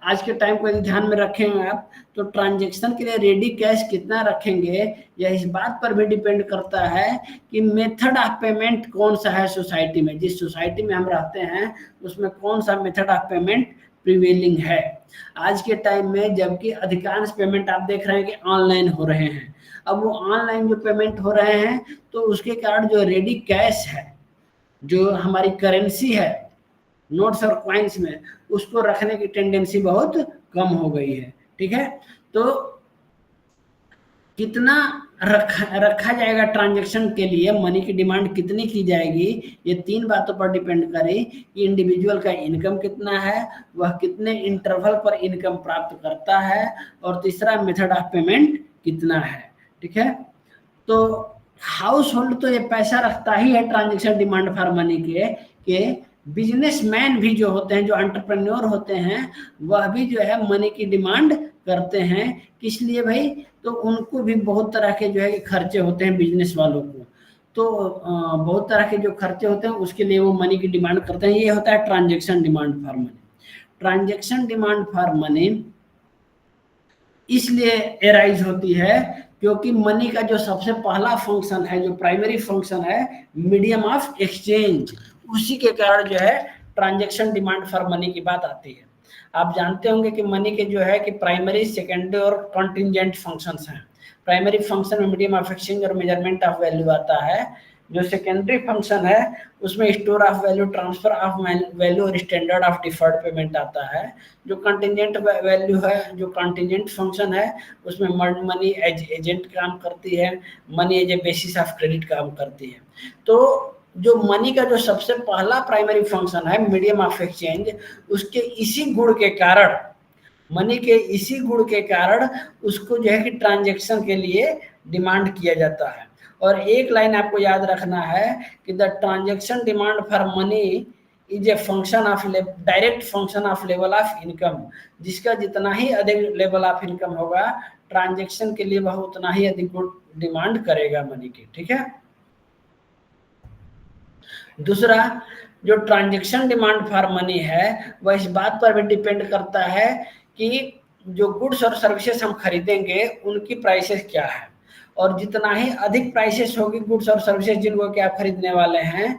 आज के टाइम को यदि ध्यान में रखेंगे आप, तो ट्रांजैक्शन के लिए रेडी कैश कितना रखेंगे यह इस बात पर भी डिपेंड करता है कि मेथड ऑफ पेमेंट कौन सा है सोसाइटी में। जिस सोसाइटी में हम रहते हैं उसमें कौन सा मेथड ऑफ पेमेंट प्रिवेलिंग है आज के टाइम में, जबकि अधिकांश पेमेंट आप देख रहे हैं कि ऑनलाइन हो रहे हैं। अब वो ऑनलाइन जो पेमेंट हो रहे हैं तो उसके कारण जो रेडी कैश है, जो हमारी करेंसी है नोट्स और कॉइन्स में, उसको रखने की टेंडेंसी बहुत कम हो गई है। ठीक है, तो कितना रखा जाएगा ट्रांजैक्शन के लिए, मनी की डिमांड कितनी की जाएगी, ये 3 बातों पर डिपेंड करे कि इंडिविजुअल का इनकम कितना है, वह कितने इंटरवल पर इनकम प्राप्त करता है, और तीसरा मेथड ऑफ पेमेंट कितना है। ठीक है, तो हाउस होल्ड तो ये पैसा रखता ही है ट्रांजेक्शन डिमांड फॉर मनी के बिजनेसमैन भी जो होते हैं, जो एंटरप्रेन्योर होते हैं, वह भी जो है मनी की डिमांड करते हैं। किस लिए भाई, तो उनको भी बहुत तरह के जो है खर्चे होते हैं बिजनेस वालों को, तो बहुत तरह के जो खर्चे होते हैं उसके लिए वो मनी की डिमांड करते हैं। ये होता है transaction demand for money. Transaction demand for money इसलिए एराइज होती है क्योंकि मनी का जो सबसे पहला फंक्शन है, जो प्राइमरी फंक्शन है, मीडियम ऑफ एक्सचेंज, उसी के कारण जो है ट्रांजैक्शन डिमांड फॉर मनी की बात आती है। आप जानते होंगे कि मनी के जो है कि प्राइमरी, सेकेंडरी और कंटिंजेंट फंक्शंस हैं। प्राइमरी फंक्शन में मीडियम ऑफ एक्सचेंज और मेजरमेंट ऑफ वैल्यू आता है। जो सेकेंडरी फंक्शन है उसमें store of value, transfer of value और स्टैंडर्ड ऑफ डिफर्ड पेमेंट आता है। जो कंटिंजेंट वैल्यू है, जो कंटिंजेंट फंक्शन है, उसमें मनी एज एजेंट काम करती है, money as a basis of credit काम करती है। तो जो मनी का जो सबसे पहला प्राइमरी फंक्शन है मीडियम ऑफ एक्सचेंज, उसके इसी गुण के कारण, मनी के इसी गुण के कारण उसको जो है कि ट्रांजैक्शन के लिए डिमांड किया जाता है। और एक लाइन आपको याद रखना है कि the transaction demand for money is a function of direct function of level of income. जिसका जितना ही अधिक लेवल ऑफ इनकम होगा, ट्रांजैक्शन के लिए वह उतना ही अधिक डिमांड करेगा मनी की। ठीक है, दूसरा जो ट्रांजैक्शन डिमांड फॉर मनी है वह इस बात पर भी डिपेंड करता है कि जो गुड्स और सर्विसेज हम खरीदेंगे उनकी प्राइसेस क्या है, और जितना ही अधिक प्राइसेस होगी गुड्स और सर्विसेज जिनको कि आप खरीदने वाले हैं,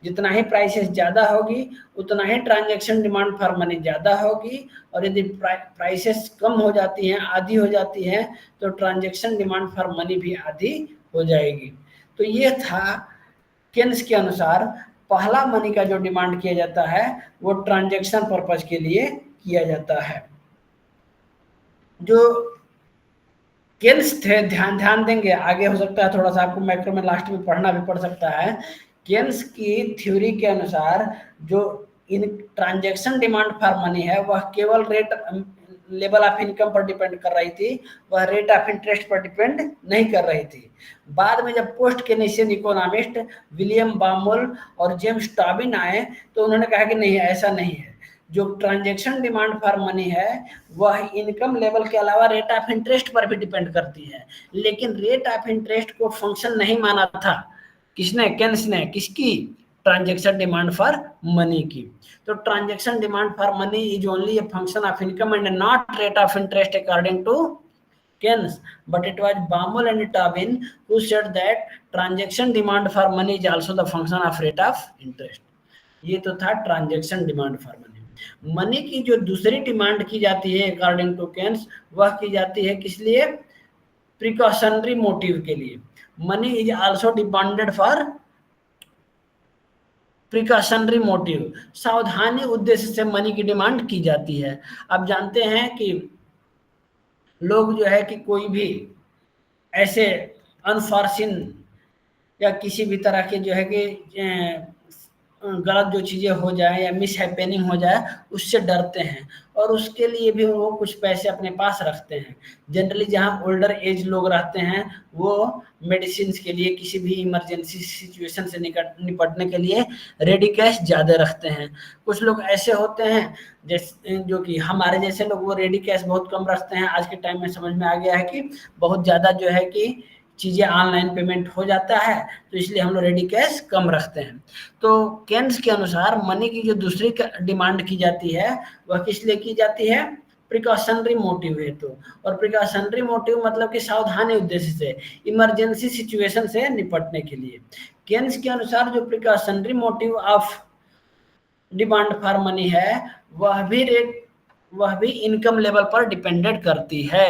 जितना ही प्राइसेस ज़्यादा होगी उतना ही ट्रांजैक्शन डिमांड फॉर मनी ज़्यादा होगी, और यदि प्राइसेस कम हो जाती हैं, आधी हो जाती हैं, तो ट्रांजैक्शन डिमांड फॉर मनी भी आधी हो जाएगी। तो ये था केन्स के अनुसार पहला मनी का जो डिमांड किया जाता है वो ट्रांजैक्शन पर्पज के लिए किया जाता है। जो केन्स थे, ध्यान देंगे, आगे हो सकता है थोड़ा सा आपको मैक्रो में लास्ट में पढ़ना भी पड़ सकता है। केन्स की थ्योरी के अनुसार जो इन ट्रांजैक्शन डिमांड फॉर मनी है वह केवल रेट लेवल ऑफ इनकम पर डिपेंड कर रही थी, वह रेट ऑफ इंटरेस्ट पर डिपेंड नहीं कर रही थी। बाद में जब पोस्ट केनेशियन इकोनॉमिस्ट विलियम बामोल और जेम्स टॉबिन आए तो उन्होंने कहा कि नहीं, ऐसा नहीं है। जो ट्रांजैक्शन डिमांड फॉर मनी है वह इनकम लेवल के अलावा रेट ऑफ इंटरेस्ट पर भी डिपेंड करती है, लेकिन रेट ऑफ इंटरेस्ट को फंक्शन नहीं माना था। किसने? केन्स ने। किसकी? ट्रांजैक्शन डिमांड फॉर मनी की। तो transaction demand for money is only a function of income and not rate of interest according to Keynes, but it was Baumol and Tobin who said that transaction demand for money is also the function of rate of interest. ये तो था transaction demand for money. Money की जो दूसरी demand की जाती है according to Keynes, वह की जाती है किस लिए? प्रिकॉशनरी मोटिव के लिए। Money is also demanded for precautionary motive, सावधानी उद्देश्य से मनी की डिमांड की जाती है। आप जानते हैं कि लोग जो है कि कोई भी ऐसे अनफॉर्चून या किसी भी तरह के जो है कि गलत जो चीज़ें हो जाए या मिस हैपनिंग हो जाए उससे डरते हैं, और उसके लिए भी वो कुछ पैसे अपने पास रखते हैं। जनरली जहाँ ओल्डर एज लोग रहते हैं वो मेडिसिन के लिए, किसी भी इमरजेंसी सिचुएशन से निपटने के लिए रेडी कैश ज़्यादा रखते हैं। कुछ लोग ऐसे होते हैं जैसे जो कि हमारे जैसे लोग, वो रेडी कैश बहुत कम रखते हैं। आज के टाइम में समझ में आ गया है कि बहुत ज़्यादा जो है कि चीज़ें ऑनलाइन पेमेंट हो जाता है, तो इसलिए हम लोग रेडी कैश कम रखते हैं। तो केन्स के अनुसार मनी की जो दूसरी डिमांड की जाती है वह किस लिए की जाती है? प्रिकॉशनरी मोटिव है। तो और प्रिकॉशनरी मोटिव मतलब कि सावधानी उद्देश्य से, इमरजेंसी सिचुएशन से निपटने के लिए। केन्स के अनुसार जो precautionary motive of demand for money है वह भी इनकम लेवल पर डिपेंडेंट करती है।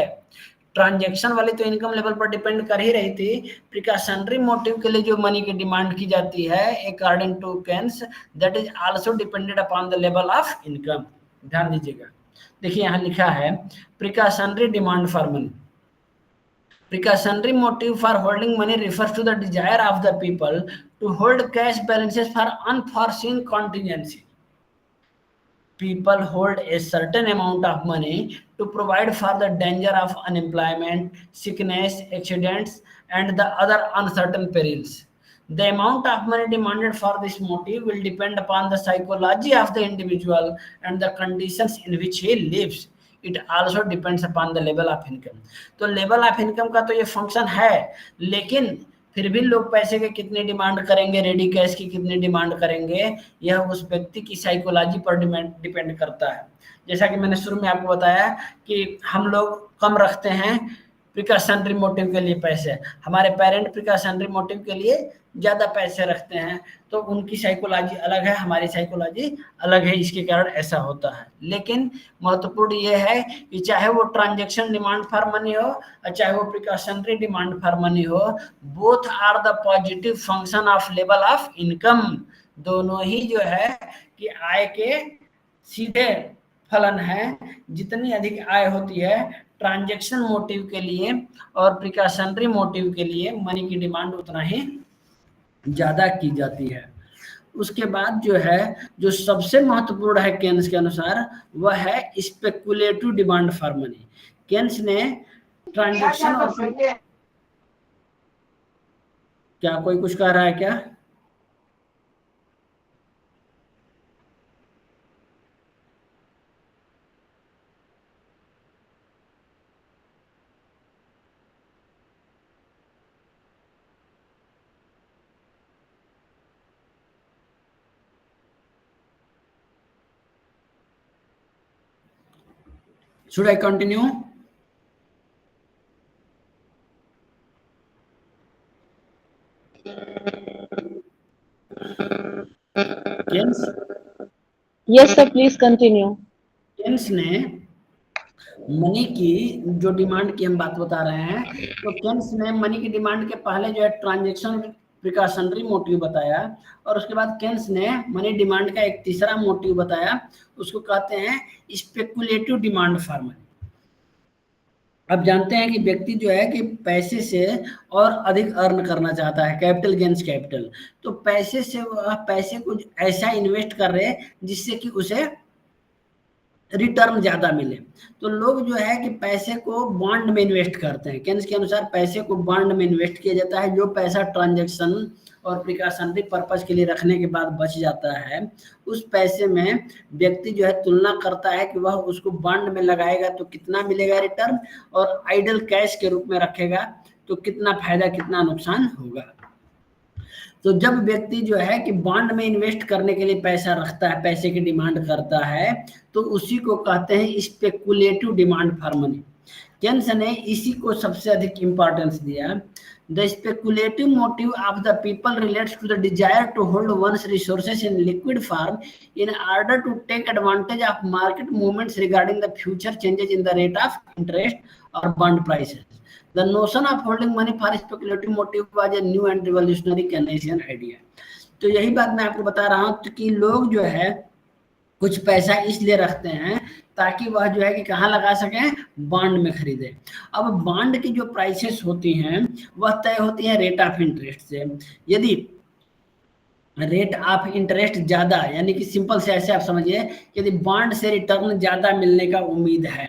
ट्रांजैक्शन वाली तो इनकम लेवल पर डिपेंड कर ही रही थी। प्रिकॉशनरी मोटिव के लिए जो मनी की डिमांड की जाती है according to Keynes that is also depended upon the level of income. ध्यान दीजिएगा, देखिए यहाँ लिखा है precautionary demand for money. Precautionary motive for holding money refers to the desire of the people to hold cash balances for unforeseen contingency. People hold a certain amount of money to provide for the danger of unemployment, sickness, accidents, and the other uncertain perils. The amount of money demanded for this motive will depend upon the psychology of the individual and the conditions in which he lives. It also depends upon the level of income. तो level of income का तो ये function है, लेकिन फिर भी लोग पैसे के कितनी डिमांड करेंगे, रेडी कैश की कितनी डिमांड करेंगे, यह उस व्यक्ति की साइकोलॉजी पर डिपेंड करता है। जैसा कि मैंने शुरू में आपको बताया कि हम लोग कम रखते हैं प्रिकॉशनरी मोटिव के लिए पैसे, हमारे पेरेंट प्रिकॉशनरी मोटिव के लिए ज़्यादा पैसे रखते हैं, तो उनकी साइकोलॉजी अलग है, हमारी साइकोलॉजी अलग है, इसके कारण ऐसा होता है। लेकिन महत्वपूर्ण ये है कि चाहे वो ट्रांजैक्शन डिमांड फॉर मनी हो और चाहे वो प्रिकॉशनरी डिमांड फॉर मनी हो, both are the positive function of level of income. दोनों ही जो है कि आय के सीधे फलन है। जितनी अधिक आय होती है ट्रांजैक्शन मोटिव के लिए और प्रिकॉशनरी मोटिव के लिए मनी की डिमांड उतना ही ज्यादा की जाती है। उसके बाद जो है जो सबसे महत्वपूर्ण है केन्स के अनुसार वह है speculative demand for money. Keynes ने ट्रांजैक्शन और क्या कोई कुछ कह रहा है क्या? Should I continue? Keynnes? Yes, sir. Please continue. Keynes ने मनी की जो डिमांड की हम बात बता रहे हैं, तो केन्स ने मनी की डिमांड के पहले जो है ट्रांजैक्शन प्रिकॉशनरी मोटिव बताया, और उसके बाद केन्स ने मनी डिमांड का एक तीसरा मोटिव बताया, उसको कहते हैं स्पेकुलेटिव डिमांड फॉर मनी। अब जानते हैं कि व्यक्ति जो है कि पैसे से और अधिक अर्न करना चाहता है, कैपिटल गेन्स कैपिटल, तो पैसे से वह पैसे को ऐसा इन्वेस्ट कर रहे हैं जिससे कि उसे रिटर्न ज्यादा मिले। तो लोग जो है कि पैसे को बॉन्ड में इन्वेस्ट करते हैं। केन्स के अनुसार पैसे को बॉन्ड में इन्वेस्ट किया जाता है, जो पैसा ट्रांजैक्शन और प्रिकॉशनरी पर्पस के लिए रखने के बाद बच जाता है, उस पैसे में व्यक्ति जो है तुलना करता है कि वह उसको बॉन्ड में लगाएगा तो कितना मिलेगा रिटर्न, और आइडल कैश के रूप में रखेगा तो कितना फायदा कितना नुकसान होगा। तो जब व्यक्ति जो है कि बॉन्ड में इन्वेस्ट करने के लिए पैसा रखता है, पैसे की डिमांड करता है, तो उसी को कहते हैं speculative demand for money. Keynes ने इसी को सबसे अधिक इंपॉर्टेंस दिया। The speculative motive of the people relates to the desire to hold one's resources in liquid form in order to take advantage of market movements regarding the future changes in the rate of interest और bond prices. The notion of holding money for speculative motive was a new and revolutionary Keynesian idea. तो यही बात मैं आपको बता रहा हूँ कि लोग जो है कुछ पैसा इसलिए रखते हैं ताकि वह जो है कि कहाँ लगा सकें, बॉन्ड में खरीदे। अब बॉन्ड की जो प्राइसेस होती हैं वह तय होती है रेट ऑफ इंटरेस्ट से। यदि रेट ऑफ इंटरेस्ट ज्यादा, यानी कि सिंपल से ऐसे आप समझिए, यदि बॉन्ड से रिटर्न ज्यादा मिलने का उम्मीद है,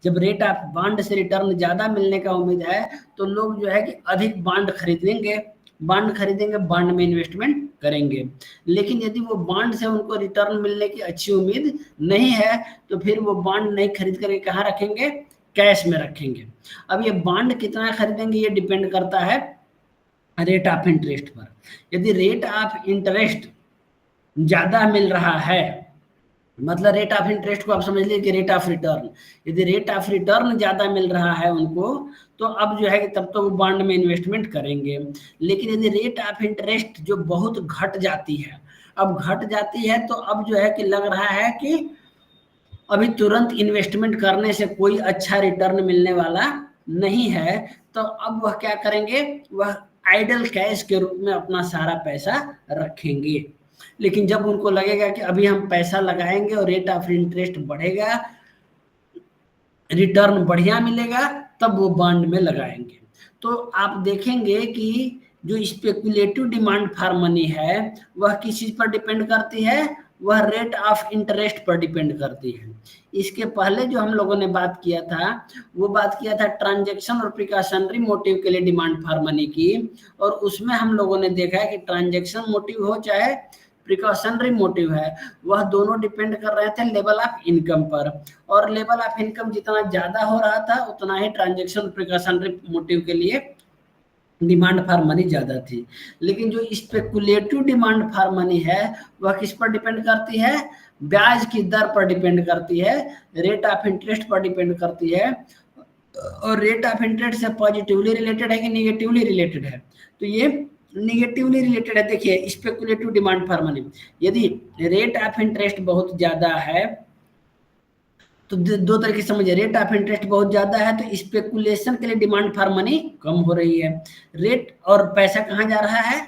जब रेट ऑफ बॉन्ड से रिटर्न ज्यादा मिलने का उम्मीद है तो लोग जो है कि अधिक बॉन्ड खरीदेंगे, बॉन्ड में इन्वेस्टमेंट करेंगे। लेकिन यदि वो बॉन्ड से उनको रिटर्न मिलने की अच्छी उम्मीद नहीं है तो फिर वो बॉन्ड नहीं खरीद करके कहाँ रखेंगे, कैश में रखेंगे। अब ये बॉन्ड कितना खरीदेंगे ये डिपेंड करता है रेट ऑफ इंटरेस्ट पर। यदि रेट ऑफ इंटरेस्ट ज्यादा मिल रहा है, मतलब रेट ऑफ इंटरेस्ट को आप समझ लीजिए कि रेट ऑफ रिटर्न, यदि रेट ऑफ रिटर्न ज्यादा मिल रहा है उनको तो अब जो है कि तब तो वो बॉन्ड में इन्वेस्टमेंट करेंगे। लेकिन यदि रेट ऑफ इंटरेस्ट जो बहुत घट जाती है, अब घट जाती है तो अब जो है कि लग रहा है कि अभी तुरंत इन्वेस्टमेंट करने से कोई अच्छा रिटर्न मिलने वाला नहीं है, तो अब वह क्या करेंगे, वह आइडल कैश के रूप में अपना सारा पैसा रखेंगे। लेकिन जब उनको लगेगा कि अभी हम पैसा लगाएंगे और रेट ऑफ इंटरेस्ट बढ़ेगा, रिटर्न बढ़िया मिलेगा, तब वो बॉन्ड में लगाएंगे। तो आप देखेंगे कि जो स्पेकुलेटिव डिमांड फॉर मनी है वह किस चीज पर डिपेंड करती है, वह रेट ऑफ इंटरेस्ट पर डिपेंड करती है। इसके पहले जो हम लोगों ने बात किया था वो बात किया था ट्रांजैक्शन और प्रिकॉशनरी मोटिव के लिए डिमांड फॉर मनी की, और उसमें हम लोगों ने देखा है कि ट्रांजैक्शन मोटिव हो चाहे प्रिकॉशनरी मोटिव है, वह दोनों डिपेंड कर रहे थे लेवल ऑफ इनकम पर, और लेवल ऑफ इनकम जितना ज्यादा हो रहा था उतना ही ट्रांजैक्शन प्रिकॉशनरी मोटिव के लिए डिमांड फॉर मनी ज्यादा थी। लेकिन जो स्पेकुलेटिव डिमांड फॉर मनी है वह किस पर डिपेंड करती है, ब्याज की दर पर डिपेंड करती है, रेट ऑफ इंटरेस्ट पर डिपेंड करती है, और रेट ऑफ इंटरेस्ट से पॉजिटिवली रिलेटेड है कि निगेटिवली रिलेटेड है, तो ये निगेटिवली रिलेटेड है। देखिए स्पेकुलेटिव डिमांड फॉर मनी, यदि रेट ऑफ इंटरेस्ट बहुत ज्यादा है तो दो तरीके से समझिए, रेट ऑफ इंटरेस्ट बहुत ज्यादा है तो स्पेकुलेशन के लिए डिमांड फॉर मनी कम हो रही है, रेट और पैसा कहाँ जा रहा है,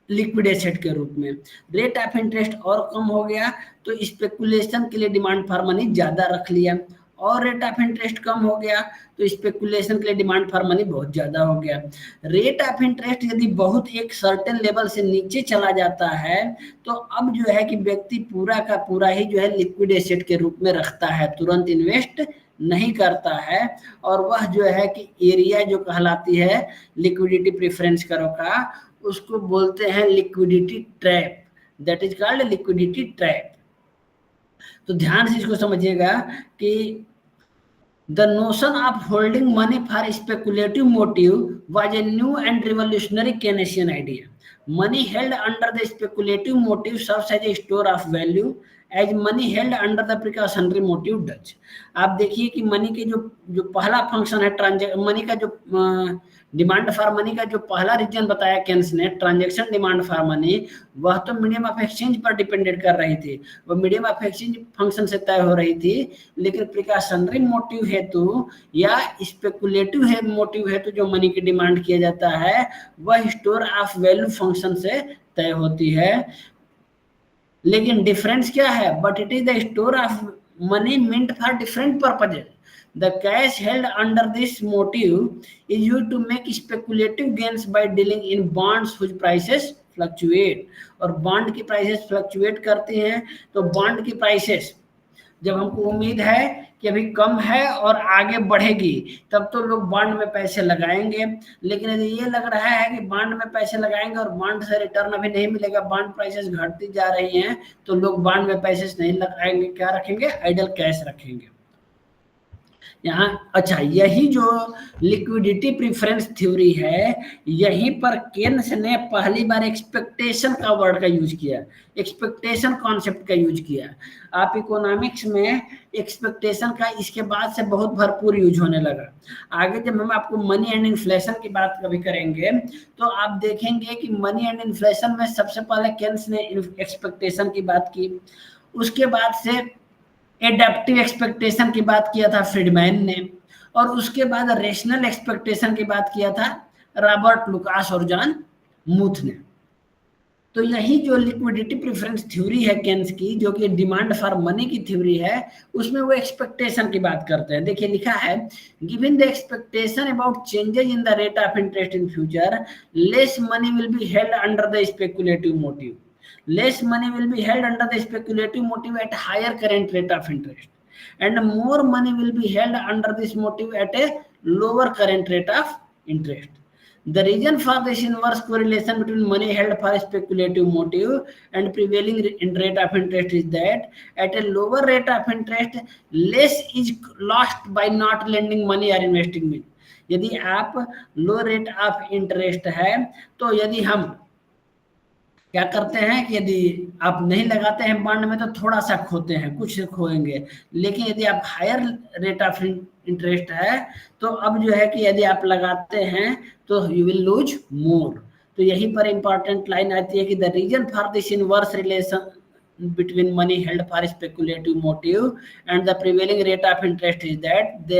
लिक्विड एसेट के रूप में। रेट ऑफ इंटरेस्ट और कम हो गया तो स्पेकुलेशन के लिए डिमांड फॉर मनी ज्यादा रख लिया, और रेट ऑफ इंटरेस्ट कम हो गया तो स्पेकुलेशन के लिए डिमांड फॉर मनी बहुत ज्यादा हो गया। रेट ऑफ इंटरेस्ट यदि बहुत एक सर्टेन लेवल से नीचे चला जाता है तो अब जो है कि व्यक्ति पूरा का पूरा ही जो है लिक्विड एसेट के रूप में रखता है, तुरंत इन्वेस्ट नहीं करता है, और वह जो है कि एरिया जो कहलाती है लिक्विडिटी प्रेफरेंस करो का, उसको बोलते हैं liquidity trap, that is called liquidity trap. तो ध्यान से इसको समझिएगा कि the notion of holding money for speculative motive was a new and revolutionary Keynesian idea. Money held under the speculative motive serves as a store of value as money held under the precautionary motive does. आप देखिए कि money के जो पहला function है money का जो demand for money का जो पहला रीजन बताया केन्स ने, ट्रांजैक्शन डिमांड फॉर मनी, वह तो मीडियम ऑफ एक्सचेंज पर डिपेंडेंट कर रही थी, वह मीडियम ऑफ एक्सचेंज फंक्शन से तय हो रही थी। लेकिन प्रिकॉशनरी मोटिव हेतु या स्पेकुलेटिव है मोटिव हेतु जो मनी की डिमांड किया जाता है वह स्टोर ऑफ वैल्यू फंक्शन से तय होती है। लेकिन डिफरेंस क्या है, but it is the store of money meant for different purposes. The cash held under this motive is used to make speculative gains by dealing in bonds whose prices fluctuate. और bond की prices fluctuate करती हैं, तो bond की prices जब हमको उम्मीद है कि अभी कम है और आगे बढ़ेगी तब तो लोग बॉन्ड में पैसे लगाएंगे। लेकिन यदि ये लग रहा है कि बॉन्ड में पैसे लगाएंगे और बॉन्ड से रिटर्न अभी नहीं मिलेगा, बॉन्ड प्राइसेस घटती जा रही हैं, तो लोग बॉन्ड में पैसे नहीं लगाएंगे, क्या रखेंगे, आइडल कैश रखेंगे। यहाँ अच्छा, यही जो लिक्विडिटी प्रेफरेंस थ्योरी है, यहीं पर केन्स ने पहली बार एक्सपेक्टेशन का वर्ड का यूज किया, एक्सपेक्टेशन कॉन्सेप्ट का यूज किया। आप इकोनॉमिक्स में एक्सपेक्टेशन का इसके बाद से बहुत भरपूर यूज होने लगा। आगे जब हम आपको मनी एंड इन्फ्लेशन की बात कभी करेंगे तो आप देखेंगे कि मनी एंड इन्फ्लेशन में सबसे पहले केन्स ने एक्सपेक्टेशन की बात की, उसके बाद से एडेप्टिव एक्सपेक्टेशन की बात किया था फ्रीडमैन ने, और उसके बाद रेशनल एक्सपेक्टेशन की बात किया था रॉबर्ट लुकास और जॉन मूथ ने। तो यही जो लिक्विडिटी प्रेफरेंस थ्योरी है केन्स की, जो कि डिमांड फॉर मनी की थ्योरी है, उसमें वो एक्सपेक्टेशन की बात करते हैं। देखिए लिखा है, given the expectation about changes in the rate of interest in future, less money will be held under the speculative motive. Less money will be held under the speculative motive at higher current rate of interest, and more money will be held under this motive at a lower current rate of interest. The reason for this inverse correlation between money held for speculative motive and prevailing rate of interest is that at a lower rate of interest, less is lost by not lending money or investing money. यदि आप लो rate of interest है तो यदि हम क्या करते हैं कि यदि आप नहीं लगाते हैं बॉन्ड में तो थोड़ा सा खोते हैं, कुछ खोएंगे। लेकिन यदि आप हायर रेट ऑफ इंटरेस्ट है तो अब जो है कि यदि आप लगाते हैं तो यू विल लूज मोर। तो यहीं पर इंपॉर्टेंट लाइन आती है कि the reason for this inverse relation between money held for speculative motive and the prevailing rate of interest is that they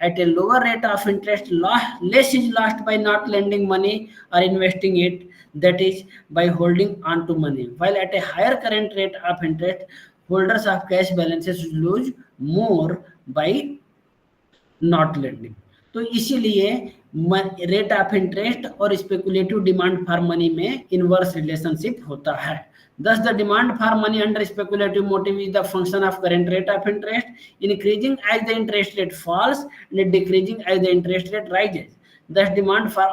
at a lower rate of interest less is lost by not lending money or investing it, that is by holding on to money, while at a higher current rate of interest holders of cash balances lose more by not lending. तो इसीलिए rate of interest और speculative demand for money में inverse relationship होता है. Thus, the demand for money under speculative motive is the function of current rate of interest, increasing as the interest rate falls and decreasing as the interest rate rises. Thus, demand for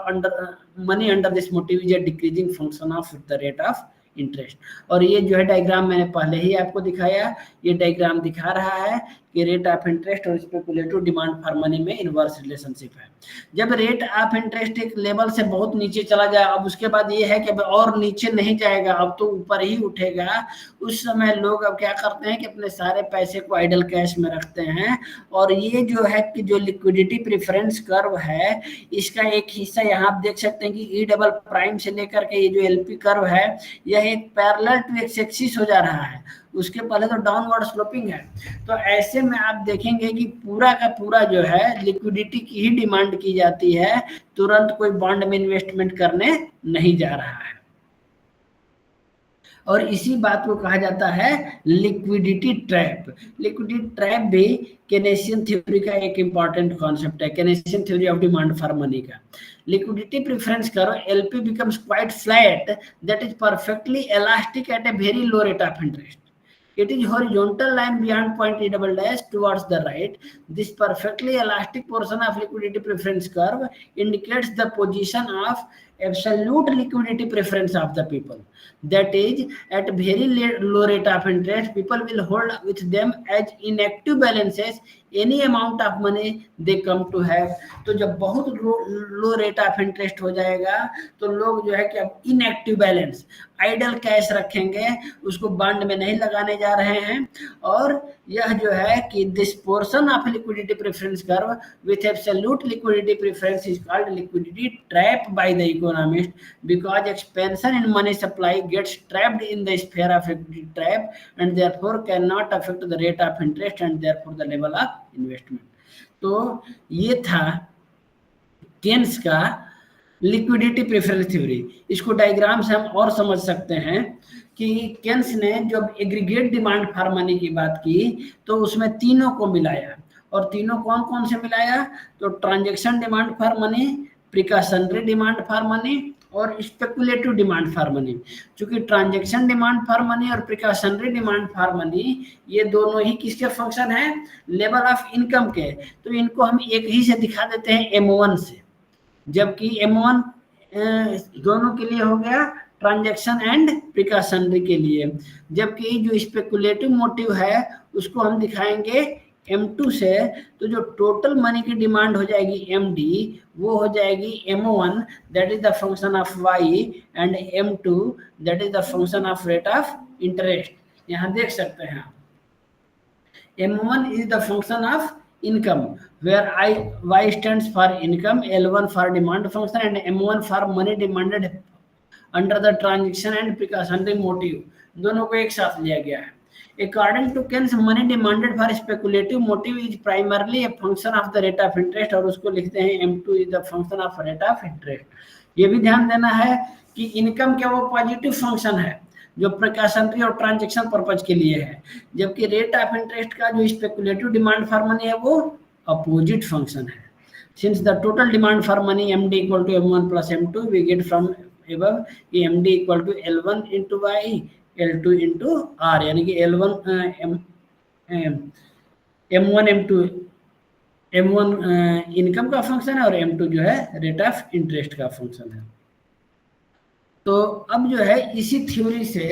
money under this motive is a decreasing function of the rate of interest. और ये जो है diagram मैंने पहले ही आपको दिखाया, ये डायग्राम दिखा रहा है कि रेट ऑफ इंटरेस्ट और स्पेकुलेटिव डिमांड फॉर मनी में इनवर्स रिलेशनशिप है. जब रेट ऑफ इंटरेस्ट एक लेवल से बहुत नीचे चला जाए, अब उसके बाद ये है कि अब और नीचे नहीं जाएगा, अब तो ऊपर ही उठेगा, उस समय लोग अब क्या करते हैं कि अपने सारे पैसे को आइडल कैश में रखते हैं. और ये जो है कि जो लिक्विडिटी प्रेफरेंस कर्व है, इसका एक हिस्सा यहाँ आप देख सकते हैं कि ई डबल प्राइम से लेकर के ये जो एलपी कर्व है, यह एक पैरेलल टू एक्स एक्सिस हो जा रहा है, उसके पहले तो डाउनवर्ड स्लोपिंग है. तो ऐसे में आप देखेंगे कि पूरा का पूरा जो है लिक्विडिटी की ही डिमांड की जाती है, तुरंत कोई बॉन्ड में इन्वेस्टमेंट करने नहीं जा रहा है. और इसी बात को कहा जाता है लिक्विडिटी ट्रैप. लिक्विडिटी ट्रैप भी केनेसियन थ्योरी का एक इंपॉर्टेंट कॉन्सेप्ट है, Keynesian theory of demand for money का. Liquidity preference curve LP becomes quite flat, that is perfectly elastic at a very low rate of interest. It is horizontal line beyond point E double dash towards the right. This perfectly elastic portion of liquidity preference curve indicates the position of absolute liquidity preference of the people. That is, at very low rate of interest, people will hold with them as inactive balances any amount of money they come to have. तो जब बहुत लो rate of interest हो जाएगा तो लोग जो है कि अब इनएक्टिव बैलेंस आइडल कैश रखेंगे, उसको बॉन्ड में नहीं लगाने जा रहे हैं. और यह जो है कि this portion of liquidity preference curve with absolute liquidity preference is called liquidity trap by the economist, because expansion in money supply gets trapped in the sphere of liquidity trap and therefore cannot affect the rate of interest and therefore the level of investment. तो ये था Keynes का liquidity preference theory. इसको diagram से हम और समझ सकते हैं कि केन्स ने जब एग्रीगेट डिमांड फॉर मनी की बात की तो उसमें तीनों को मिलाया. और तीनों कौन कौन से मिलाया? तो transaction demand for money, precautionary demand for money और स्पेकुलेटिव डिमांड फॉर मनी. क्योंकि ट्रांजैक्शन डिमांड फॉर मनी और प्रिकॉशनरी डिमांड फॉर मनी ये दोनों ही किसके फंक्शन है? लेवल ऑफ इनकम के. तो इनको हम एक ही से दिखा देते हैं M1 से, जबकि M1 दोनों के लिए हो गया ट्रांजैक्शन एंड प्रिकॉशनरी के लिए, जबकि जो स्पेकुलेटिव मोटिव है उसको हम दिखाएंगे M2 से. तो जो टोटल मनी की डिमांड हो जाएगी MD, वो हो जाएगी M1 that is the function of Y and M2 that is the function of rate of interest. यहाँ देख सकते हैं आप M1 is the function of income where Y stands for income, L1 for demand function and M1 for money demanded under the transaction and precautionary motive. दोनों को एक साथ लिया गया है. According to Keynes, money demanded for speculative motive is primarily a function of the rate of interest और उसको लिखते हैं M2 is the function of rate of interest. ये भी ध्यान देना है कि इनकम क्या वो पॉजिटिव फंक्शन है जो प्रिकॉशनरी और ट्रांजैक्शन पर्पज के लिए है, जबकि रेट ऑफ इंटरेस्ट का जो स्पेकुलेटिव डिमांड फॉर मनी है वो अपोजिट फंक्शन है. Since the total demand for money MD equal to M1 plus M2 we get from above कि MD equal to L1 into Y L2 into R, यानी कि L1 M1 M1 income का function है और M2 जो है rate of interest का function है. तो अब जो है इसी थ्योरी से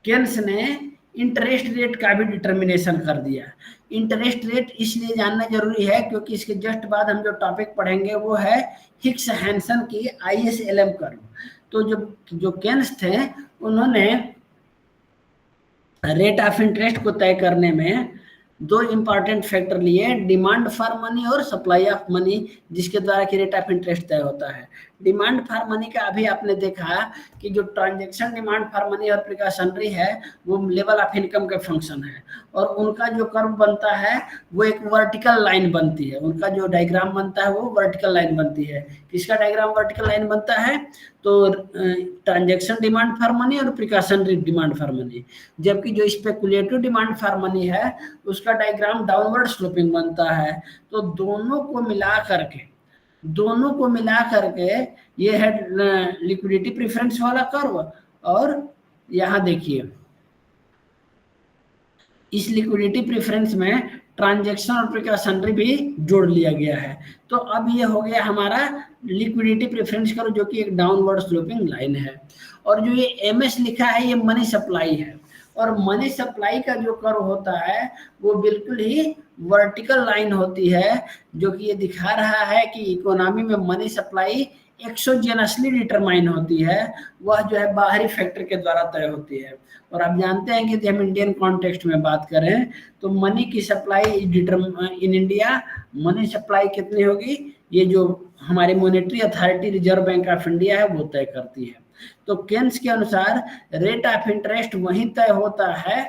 केन्स ने इंटरेस्ट रेट का भी डिटर्मिनेशन कर दिया. इंटरेस्ट रेट इसलिए जानना जरूरी है क्योंकि इसके जस्ट बाद हम जो टॉपिक पढ़ेंगे वो है हिक्स हैंसन की ISLM कर्व. तो जो केन्स थे उन्होंने रेट ऑफ इंटरेस्ट को तय करने में दो इंपॉर्टेंट फैक्टर लिए, डिमांड फॉर मनी और सप्लाई ऑफ मनी, जिसके द्वारा कि रेट ऑफ इंटरेस्ट तय होता है। डिमांड फॉर मनी का अभी आपने देखा कि जो ट्रांजैक्शन डिमांड फॉर मनी और प्रिकॉशनरी है वो लेवल ऑफ इनकम का फंक्शन है, और उनका जो कर्व बनता है वो एक वर्टिकल लाइन बनती है, उनका जो डायग्राम बनता है वो वर्टिकल लाइन बनती है। किसका डायग्राम वर्टिकल लाइन बनता है? तो ट्रांजैक्शन डिमांड फॉर मनी और प्रिकॉशनरी डिमांड फॉर मनी। जबकि जो स्पेकुलेटिव डिमांड फॉर मनी है उसका डायग्राम डाउनवर्ड स्लोपिंग बनता है। तो दोनों को मिला करके ये है लिक्विडिटी प्रेफरेंस वाला कर्व। और यहाँ देखिए इस लिक्विडिटी प्रेफरेंस में ट्रांजैक्शन और प्रिकॉशनरी भी जोड़ लिया गया है। तो अब ये हो गया हमारा लिक्विडिटी प्रेफरेंस कर्व, जो कि एक डाउनवर्ड स्लोपिंग लाइन है। और जो ये एमएस लिखा है ये मनी सप्लाई है, और मनी सप्लाई का जो कर्व होता है वो बिल्कुल ही वर्टिकल लाइन होती है, जो कि ये दिखा रहा है कि इकोनॉमी में मनी सप्लाई एक्सोजेनसली डिटरमाइन होती है, वह जो है बाहरी फैक्टर के द्वारा तय होती है। और आप जानते हैं कि यदि हम इंडियन कॉन्टेक्स्ट में बात करें तो मनी की supply in India, money supply कितनी होगी ये जो हमारी monetary authority reserve bank of India है वो तय करती है। तो केन्स के अनुसार रेट ऑफ इंटरेस्ट वहीं तय होता है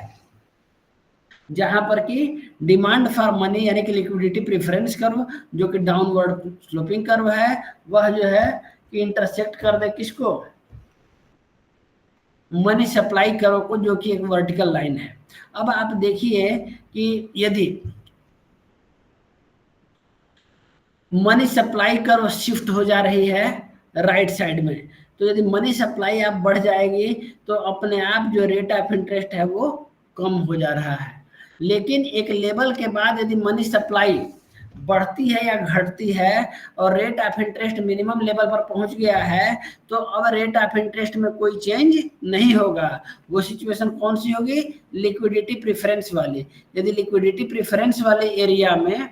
जहां पर कि डिमांड फॉर मनी यानी कि लिक्विडिटी प्रेफरेंस कर्व, जो कि डाउनवर्ड स्लोपिंग कर्व है, वह जो है कि इंटरसेक्ट कर दे किसको? मनी सप्लाई कर्व को, जो कि एक वर्टिकल लाइन है। अब आप देखिए कि यदि मनी सप्लाई कर्व शिफ्ट हो जा रही है राइट साइड में, तो यदि मनी सप्लाई आप बढ़ जाएगी तो अपने आप जो रेट ऑफ इंटरेस्ट है वो कम हो जा रहा है। लेकिन एक लेवल के बाद यदि मनी सप्लाई बढ़ती है या घटती है और rate of interest minimum level पर पहुंच गया है, तो अब रेट ऑफ इंटरेस्ट में कोई चेंज नहीं होगा। वो सिचुएशन कौन सी होगी? लिक्विडिटी प्रेफरेंस वाली। यदि लिक्विडिटी प्रेफरेंस वाले एरिया में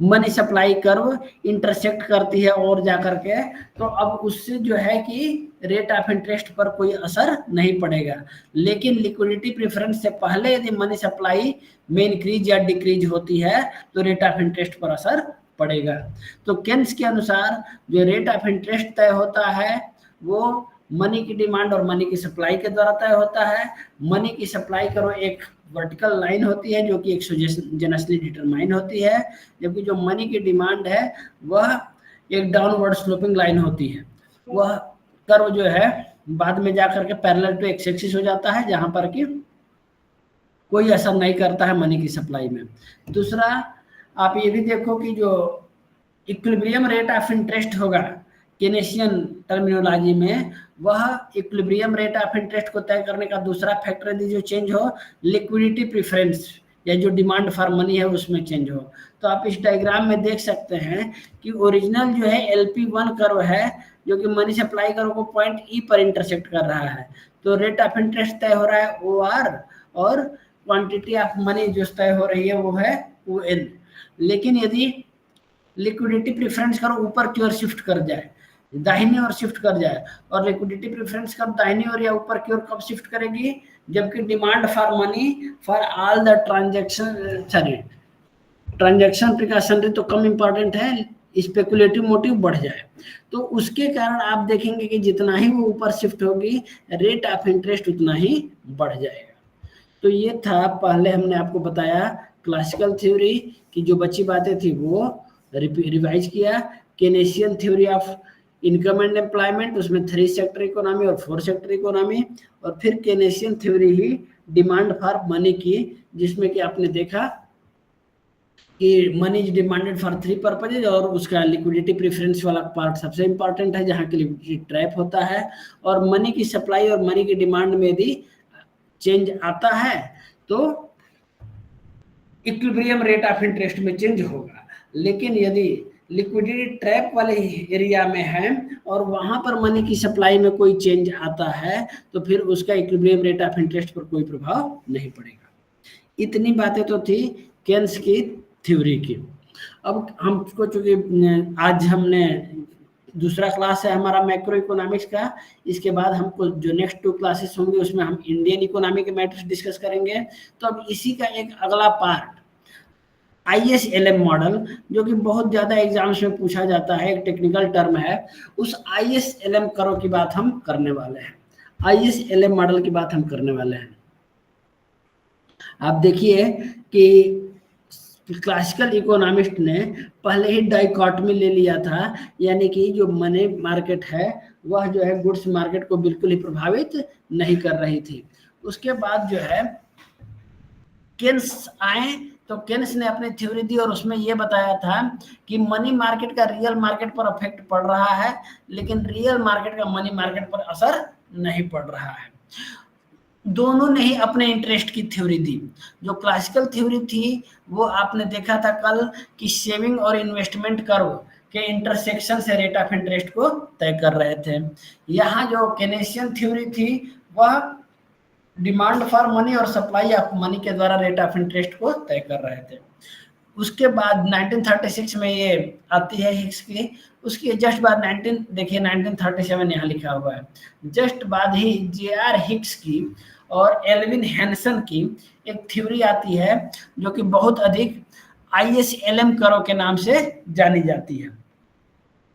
मनी सप्लाई कर्व इंटरसेक्ट करती है और जाकर के, तो अब उससे जो है कि रेट ऑफ इंटरेस्ट पर कोई असर नहीं पड़ेगा। लेकिन लिक्विडिटी प्रेफरेंस से पहले यदि मनी सप्लाई में इंक्रीज या डिक्रीज होती है तो रेट ऑफ इंटरेस्ट पर असर पड़ेगा। तो केन्स के अनुसार जो रेट ऑफ इंटरेस्ट तय होता है वो मनी की डिमांड और मनी की सप्लाई के द्वारा तय होता है। मनी की सप्लाई करो एक वर्टिकल लाइन होती है जो कि एक्सोजेनसली डिटरमाइन होती है, जबकि जो मनी की डिमांड है वह एक डाउनवर्ड स्लोपिंग लाइन होती है। वह कर्व जो है बाद में जाकर के पैरेलल टू एक्स एक्सिस हो जाता है, जहां पर कि कोई असर नहीं करता है मनी की सप्लाई में। दूसरा आप ये भी देखो कि जो इक्विलिब्रियम रेट ऑफ इंटरेस्ट होगा केनेशियन टर्मिनोलॉजी में, वह इक्विलिब्रियम रेट ऑफ इंटरेस्ट को तय करने का दूसरा फैक्टर यदि जो चेंज हो लिक्विडिटी प्रेफरेंस या जो डिमांड फॉर मनी है उसमें चेंज हो। तो आप इस डायग्राम में देख सकते हैं कि ओरिजिनल जो है LP1 कर्व है जो कि मनी सप्लाई कर्व को पॉइंट E पर इंटरसेक्ट कर रहा है, तो रेट ऑफ इंटरेस्ट तय हो रहा है OR और क्वांटिटी ऑफ मनी जो तय हो रही है वो है ON। लेकिन यदि लिक्विडिटी प्रेफरेंस कर्व ऊपर की ओर शिफ्ट कर जाए, दाहिनी ओर शिफ्ट कर जाए, और लिक्विडिटी प्रेफरेंस कर्व दाहिनी ओर या ऊपर की ओर कब शिफ्ट करेगी? जबकि demand for money for all the transaction precautionary तो कम इंपॉर्टेंट है, स्पेकुलेटिव मोटिव बढ़ जाए, तो उसके कारण आप देखेंगे कि जितना ही वो ऊपर शिफ्ट होगी रेट ऑफ इंटरेस्ट उतना ही बढ़ जाएगा। तो ये था, पहले हमने आपको बताया क्लासिकल थ्योरी की जो बची बातें थी वो रिवाइज किया। Keynesian theory of income and employment, उसमें 3 सेक्टर इकोनॉमी और 4 सेक्टर इकोनॉमी, और फिर केनेशियन थ्योरी ही डिमांड फॉर मनी की, जिसमें कि आपने देखा कि money is demanded for 3 purposes, और उसका लिक्विडिटी प्रेफरेंस वाला पार्ट सबसे इंपॉर्टेंट है जहाँ की लिक्विडिटी ट्रैप होता है। और मनी की सप्लाई और मनी की डिमांड में यदि चेंज आता है तो इक्विलिब्रियम रेट ऑफ इंटरेस्ट में चेंज होगा। लेकिन यदि लिक्विडिटी ट्रैप वाले एरिया में है और वहां पर मनी की सप्लाई में कोई चेंज आता है तो फिर उसका इक्विलिब्रियम रेट ऑफ इंटरेस्ट पर कोई प्रभाव नहीं पड़ेगा। इतनी बातें तो थी केन्स की थ्योरी की। अब हमको चूंकि आज हमने दूसरा क्लास है हमारा मैक्रो इकोनॉमिक्स का। इसके बाद हमको जो नेक्स्ट 2 क्लासेस होंगे उसमें हम इंडियन इकोनॉमी के मैटर्स डिस्कस करेंगे। तो अब इसी का एक अगला पार्ट ISLM मॉडल, जो कि बहुत ज़्यादा एग्जाम्स में पूछा जाता है, एक टेक्निकल टर्म है, उस ISLM करो की बात हम करने वाले हैं। ISLM मॉडल की बात हम करने वाले हैं। आप देखिए कि क्लासिकल इकोनॉमिस्ट ने पहले ही डाइकॉटमी ले लिया था, यानी कि जो मनी मार्केट है वह जो है गुड्स मार्केट को बिल्कुल ही प्रभावित नहीं कर रही थी। उसके बाद जो है केन्स आए, तो केन्स ने अपनी थ्योरी दी और उसमें यह बताया था कि मनी मार्केट का रियल मार्केट पर इफेक्ट पड़ रहा है, लेकिन रियल मार्केट का मनी मार्केट पर असर नहीं पड़ रहा है। दोनों ने ही अपने इंटरेस्ट की थ्योरी दी। जो क्लासिकल थ्योरी थी वो आपने देखा था कल कि सेविंग और इन्वेस्टमेंट कर्व के इंटरसेक्शन से रेट ऑफ इंटरेस्ट को तय कर रहे थे। यहाँ जो केनेशियन थ्योरी थी वह डिमांड फॉर मनी और सप्लाई ऑफ मनी के द्वारा रेट ऑफ इंटरेस्ट को तय कर रहे थे। उसके बाद 1936 में ये आती है हिक्स की, उसके जस्ट बाद 1937 यहाँ लिखा हुआ है, जस्ट बाद ही J.R. हिक्स की और एल्विन हैंसन की एक थ्योरी आती है जो कि बहुत अधिक ISLM करो के नाम से जानी जाती है।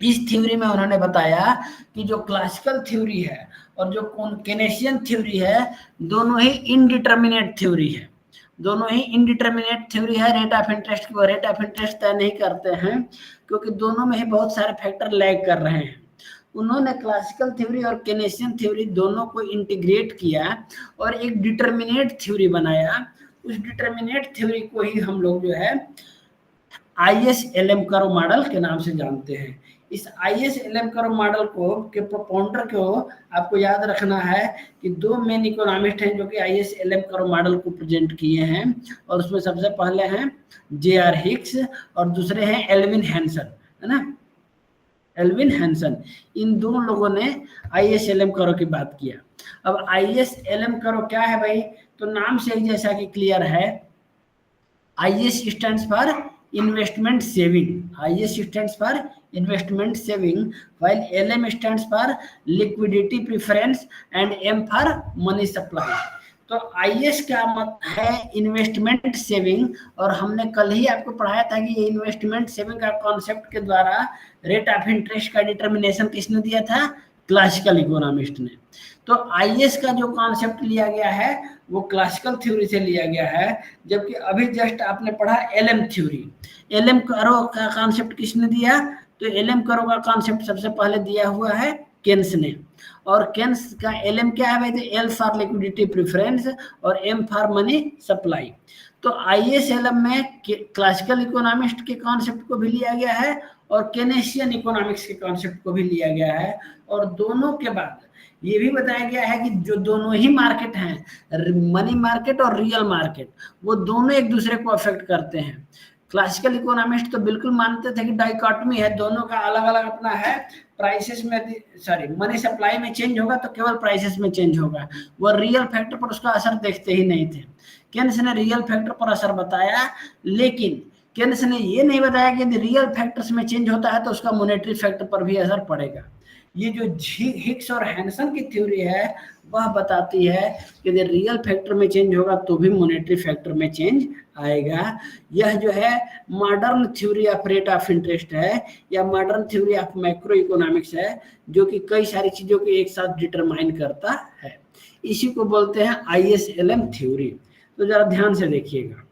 इस थ्योरी में उन्होंने बताया कि जो क्लासिकल थ्योरी है और जो केनेशियन थ्योरी है दोनों ही इनडिटर्मिनेट थ्योरी है। दोनों ही इनडिटर्मिनेट थ्योरी है। रेट ऑफ इंटरेस्ट को रेट ऑफ इंटरेस्ट तय नहीं करते हैं क्योंकि दोनों में ही बहुत सारे फैक्टर लैग कर रहे हैं। उन्होंने क्लासिकल थ्योरी और केनेशियन थ्योरी दोनों को इंटीग्रेट किया और एक डिटर्मिनेट थ्योरी बनाया। उस डिटर्मिनेट थ्योरी को ही हम लोग जो है ISLM कर्व मॉडल के नाम से जानते हैं। इस ISLM कर्व मॉडल को के प्रोपाउंडर को आपको याद रखना है कि 2 मेन इकोनॉमिस्ट हैं जो कि ISLM कर्व मॉडल को प्रेजेंट किए हैं, और उसमें सबसे पहले हैं J.R. हिक्स और दूसरे हैं एल्विन हैंसन, है ना, एल्विन हैंसन। इन दोनों लोगों ने ISLM कर्व की बात किया। अब ISLM कर्व क्या है भाई, तो नाम से ही जैसा कि क्लियर है, IS stands for investment saving. IS stands for investment saving, while LM stands for liquidity preference and M for money supply. तो IS का मतलब है इन्वेस्टमेंट सेविंग, और हमने कल ही आपको पढ़ाया था कि ये इन्वेस्टमेंट सेविंग का कॉन्सेप्ट के द्वारा रेट ऑफ इंटरेस्ट का डिटर्मिनेशन किसने दिया था, क्लासिकल इकोनॉमिस्ट ने। तो IS का जो कॉन्सेप्ट लिया गया है वो क्लासिकल थ्योरी से लिया गया है, जबकि अभी जस्ट आपने पढ़ा LM थ्योरी। LM करो का कॉन्सेप्ट किसने दिया, तो LM करो का कॉन्सेप्ट सबसे पहले दिया हुआ है केन्स ने, और केन्स का LM क्या है भाई, तो L फॉर लिक्विडिटी प्रेफरेंस और M फॉर मनी सप्लाई। तो ISLM में क्लासिकल इकोनॉमिस्ट के कॉन्सेप्ट को भी लिया गया है और केनेशियन इकोनॉमिक्स के कॉन्सेप्ट को भी लिया गया है, और दोनों के बाद ये भी बताया गया है कि जो दोनों ही मार्केट हैं, मनी मार्केट और रियल मार्केट, वो दोनों एक दूसरे को अफेक्ट करते हैं। क्लासिकल इकोनॉमिस्ट तो बिल्कुल मानते थे कि डाइकॉटमी है, दोनों का अलग अलग अपना है, प्राइसेस में मनी सप्लाई में चेंज होगा तो केवल प्राइसेस में चेंज होगा, वो रियल फैक्टर पर उसका असर देखते ही नहीं थे। केन्स ने रियल फैक्टर पर असर बताया, लेकिन केन्स ने ये नहीं बताया कि यदि रियल फैक्टर्स में चेंज होता है तो उसका मॉनेटरी फैक्टर पर भी असर पड़ेगा। ये जो हिक्स और हैंसन की थ्योरी है वह बताती है कि यदि रियल फैक्टर में चेंज होगा तो भी मॉनेटरी फैक्टर में चेंज आएगा। यह जो है modern theory of rate of interest है, या modern theory of macro economics है, जो कि कई सारी चीजों को एक साथ डिटरमाइन करता है। इसी को बोलते हैं ISLM थ्योरी। तो जरा ध्यान से देखिएगा।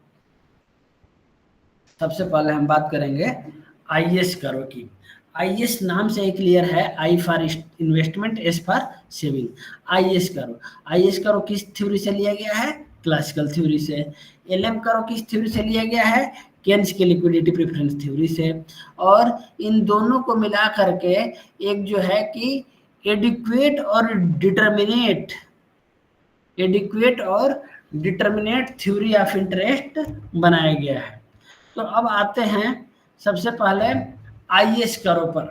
सबसे पहले हम बात करेंगे IS कर्व की। IS नाम से क्लियर है, I for investment, S for saving. IS curve किस थ्योरी से लिया गया है, क्लासिकल थ्योरी से। LM कर्व किस थ्योरी से लिया गया है, केन्स के लिक्विडिटी प्रेफरेंस थ्योरी से। और इन दोनों को मिला करके एक जो है कि एडिक्वेट और डिटर्मिनेट थ्योरी ऑफ इंटरेस्ट बनाया गया है। तो अब आते हैं सबसे पहले IS कर्व पर।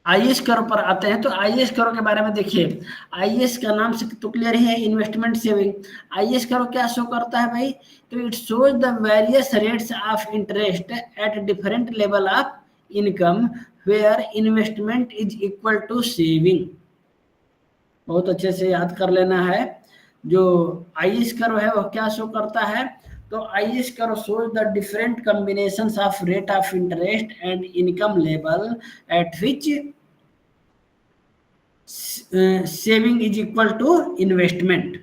आईएस कर्व पर आते हैं तो आईएस कर्व के बारे में देखिए, आईएस का नाम से तो क्लियर ही है, इन्वेस्टमेंट सेविंग। आईएस कर्व क्या शो करता है भाई, तो it shows the various rates of interest at different level of income where investment is equal to saving. बहुत अच्छे से याद कर लेना है। जो आईएस कर्व है वह क्या शो करता है, तो IS curve shows the different combinations of rate of interest and income level at which saving is equal to investment.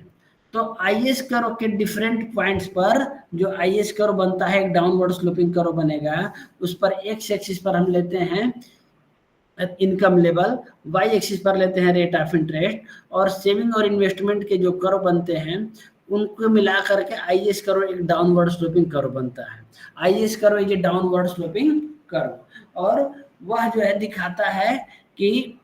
तो आईएस कर्व के डिफरेंट पॉइंट्स पर जो आईएस कर्व बनता है, एक डाउनवर्ड स्लोपिंग कर्व बनेगा, उस पर एक्स एक्सिस पर हम लेते हैं इनकम लेवल, वाई एक्सिस पर लेते हैं रेट ऑफ इंटरेस्ट, और सेविंग और इन्वेस्टमेंट के जो कर्व बनते हैं उनको मिला करके आईएस कर्व एक डाउनवर्ड स्लोपिंग कर्व बनता है। IS curve is a downward sloping curve, और वह जो है दिखाता है कि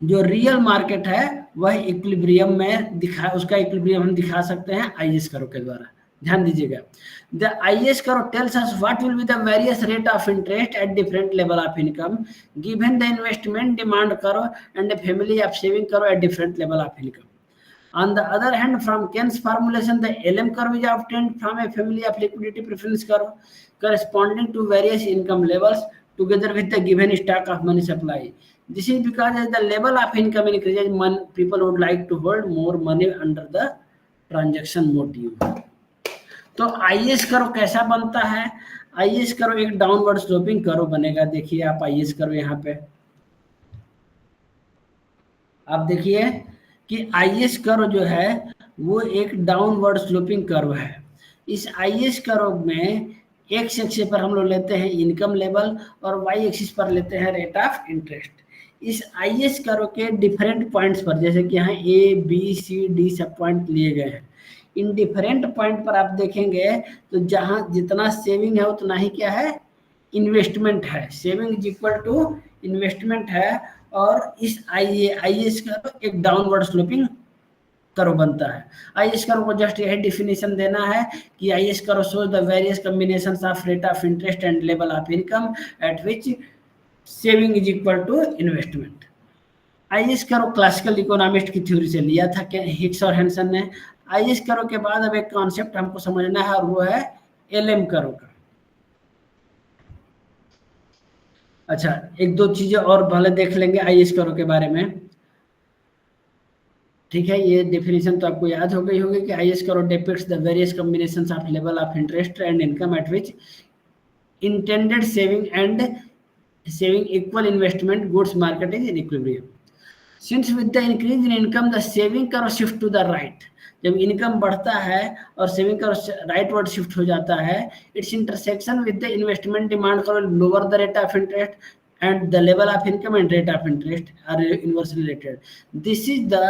जो रियल मार्केट है वह इक्विलिब्रियम में उसका इक्विलिब्रियम हम दिखा सकते हैं आईएस कर्व के द्वारा। ध्यान दीजिएगा, the IS curve tells us what will be the various rate of interest at different level of income given the investment demand curve and the family of saving curve at different level of income. On the other hand, from Keynes formulation, the LM curve is obtained from a family of liquidity preference curve corresponding to various income levels together with the given stock of money supply. This is because as the level of income increases, people would like to hold more money under the transaction motive. तो IS curve कैसा बनता है, IS curve एक downward sloping curve बनेगा। देखिए आप IS curve यहाँ पे आप देखिए कि आईएस कर्व जो है वो एक डाउनवर्ड स्लोपिंग कर्व है। इस आईएस कर्व में एक्स एक्सिस पर हम लोग लेते हैं इनकम लेवल और वाई एक्सिस पर लेते हैं रेट ऑफ इंटरेस्ट। इस आईएस कर्व के डिफरेंट पॉइंट्स पर, जैसे कि यहाँ ए बी सी डी सब पॉइंट लिए गए हैं, इन डिफरेंट पॉइंट पर आप देखेंगे तो जहाँ जितना सेविंग है उतना ही क्या है, इन्वेस्टमेंट है। Saving is equal to investment है, और इस आईएस कर्व एक डाउनवर्ड स्लोपिंग कर्व बनता है। आईएस कर्व को जस्ट यही डिफिनेशन देना है कि IS curve shows the various combinations of rate of interest and level of income at which saving is equal to investment. IS curve classical economist की थ्योरी से लिया था हिक्स और हैंसन ने। आईएस कर्व के बाद अब एक कॉन्सेप्ट हमको समझना है और वो है एलएम कर्व का। अच्छा, एक दो चीजें और पहले देख लेंगे आईएस कर्व के बारे में, ठीक है। ये डेफिनेशन तो आपको याद हो गई होगी कि IS curve depicts the various combinations of level of interest and income at which intended saving equal investment goods market is in equilibrium. Since with the increase in income the saving curve shift to the right. जब income बढ़ता है और saving curve rightward shift हो जाता है, it's intersection with the investment demand curve lower the rate of interest and the level of income and rate of interest are inversely related. This is the